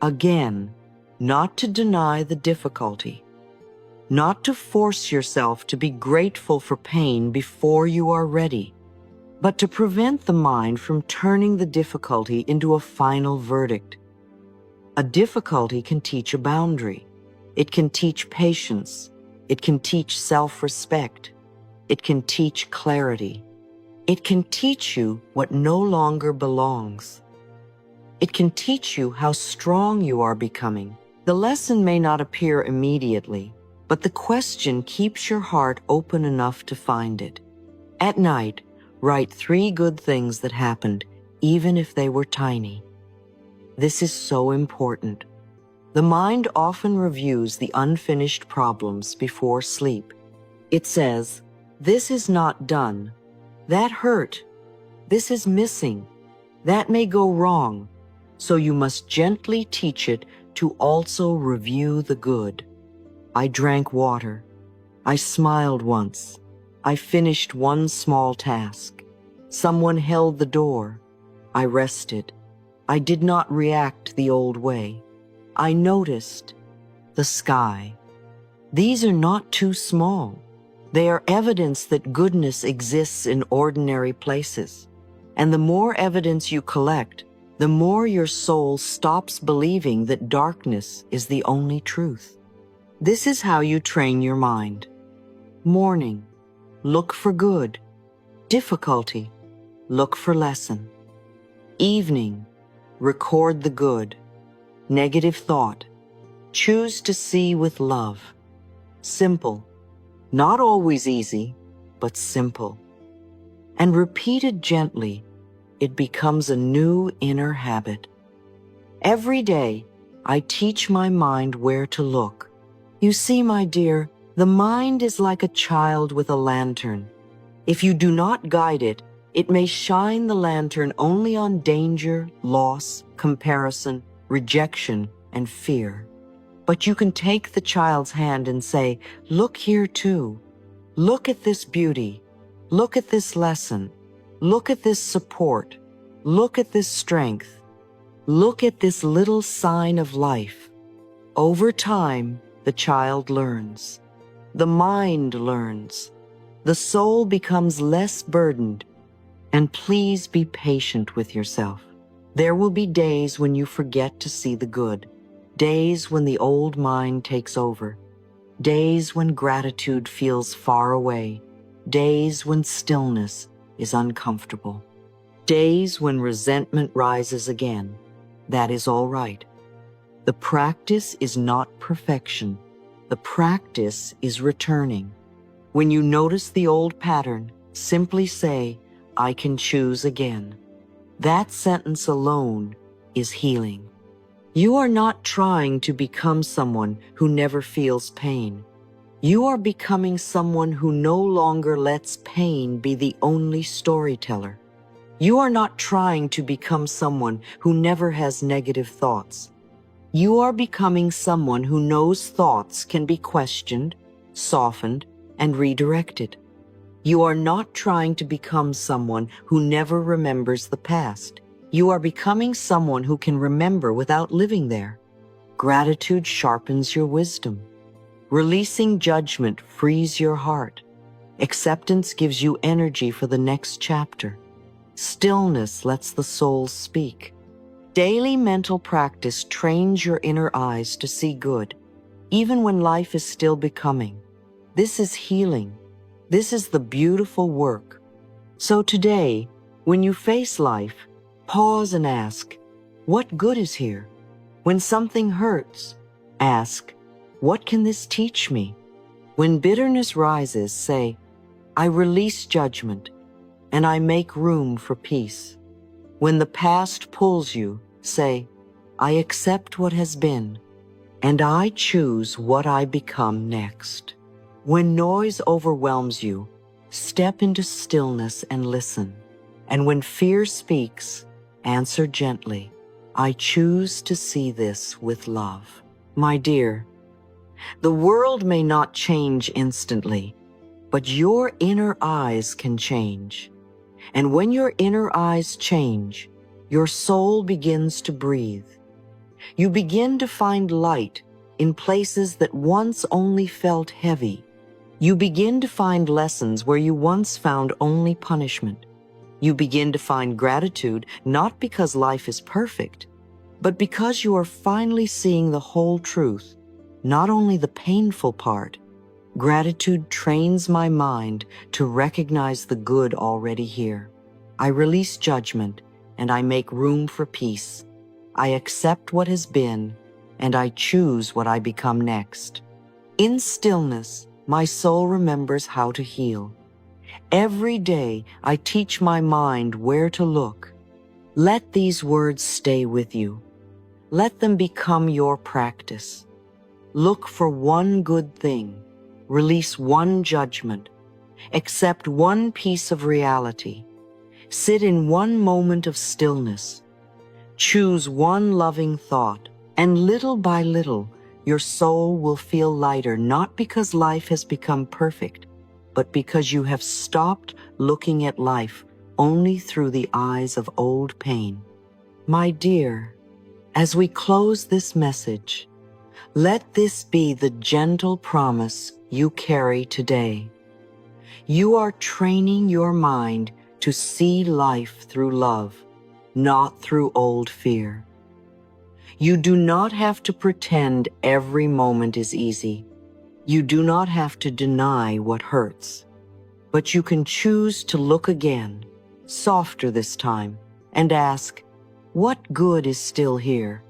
Again, not to deny the difficulty, not to force yourself to be grateful for pain before you are ready, but to prevent the mind from turning the difficulty into a final verdict. A difficulty can teach a boundary. It can teach patience. It can teach self-respect. It can teach clarity. It can teach you what no longer belongs. It can teach you how strong you are becoming. The lesson may not appear immediately, but the question keeps your heart open enough to find it. At night, write 3 good things that happened, even if they were tiny. This is so important. The mind often reviews the unfinished problems before sleep. It says, this is not done. That hurt. This is missing. That may go wrong. So you must gently teach it to also review the good. I drank water. I smiled once. I finished one small task. Someone held the door. I rested. I did not react the old way. I noticed the sky. These are not too small. They are evidence that goodness exists in ordinary places. And the more evidence you collect, the more your soul stops believing that darkness is the only truth. This is how you train your mind. Morning, look for good. Difficulty, look for lesson. Evening, record the good. Negative thought, choose to see with love. Simple, not always easy, but simple. And repeated gently, it becomes a new inner habit. Every day, I teach my mind where to look. You see, my dear, the mind is like a child with a lantern. If you do not guide it, it may shine the lantern only on danger, loss, comparison, rejection, and fear. But you can take the child's hand and say, look here too. Look at this beauty. Look at this lesson. Look at this support. Look at this strength. Look at this little sign of life. Over time, the child learns. The mind learns. The soul becomes less burdened. And please be patient with yourself. There will be days when you forget to see the good, days when the old mind takes over, days when gratitude feels far away, days when stillness is uncomfortable, days when resentment rises again. That is all right. The practice is not perfection. The practice is returning. When you notice the old pattern, simply say, I can choose again. That sentence alone is healing. You are not trying to become someone who never feels pain. You are becoming someone who no longer lets pain be the only storyteller. You are not trying to become someone who never has negative thoughts. You are becoming someone who knows thoughts can be questioned, softened, and redirected. You are not trying to become someone who never remembers the past. You are becoming someone who can remember without living there. Gratitude sharpens your wisdom. Releasing judgment frees your heart. Acceptance gives you energy for the next chapter. Stillness lets the soul speak. Daily mental practice trains your inner eyes to see good, even when life is still becoming. This is healing. This is the beautiful work. So today, when you face life, pause and ask, what good is here? When something hurts, ask, what can this teach me? When bitterness rises, say, I release judgment and I make room for peace. When the past pulls you, say, I accept what has been and I choose what I become next. When noise overwhelms you, step into stillness and listen. And when fear speaks, answer gently, I choose to see this with love. My dear, the world may not change instantly, but your inner eyes can change. And when your inner eyes change, your soul begins to breathe. You begin to find light in places that once only felt heavy. You begin to find lessons where you once found only punishment. You begin to find gratitude not because life is perfect, but because you are finally seeing the whole truth, not only the painful part. Gratitude trains my mind to recognize the good already here. I release judgment and I make room for peace. I accept what has been and I choose what I become next. In stillness, my soul remembers how to heal. Every day, I teach my mind where to look. Let these words stay with you. Let them become your practice. Look for one good thing. Release one judgment. Accept one piece of reality. Sit in one moment of stillness. Choose one loving thought, and little by little, your soul will feel lighter, not because life has become perfect, but because you have stopped looking at life only through the eyes of old pain. My dear, as we close this message, let this be the gentle promise you carry today. You are training your mind to see life through love, not through old fear. You do not have to pretend every moment is easy. You do not have to deny what hurts. But you can choose to look again, softer this time, and ask, what good is still here?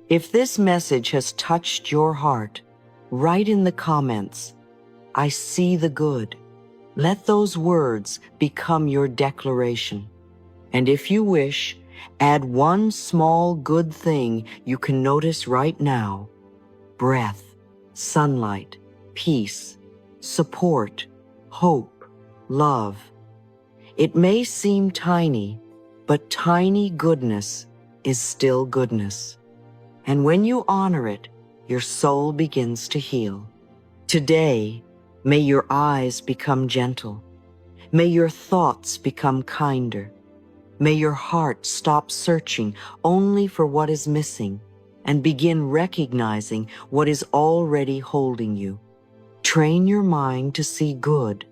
If this message has touched your heart, write in the comments, I see the good. Let those words become your declaration. And if you wish, add one small good thing you can notice right now: breath, sunlight, peace, support, hope, love. It may seem tiny, but tiny goodness is still goodness. And when you honor it, your soul begins to heal. Today, may your eyes become gentle. May your thoughts become kinder. May your heart stop searching only for what is missing and begin recognizing what is already holding you. Train your mind to see good,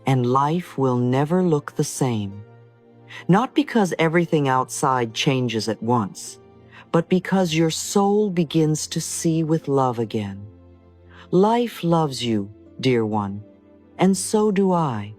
and life will never look the same. Not because everything outside changes at once, but because your soul begins to see with love again. Life loves you, dear one, and so do I.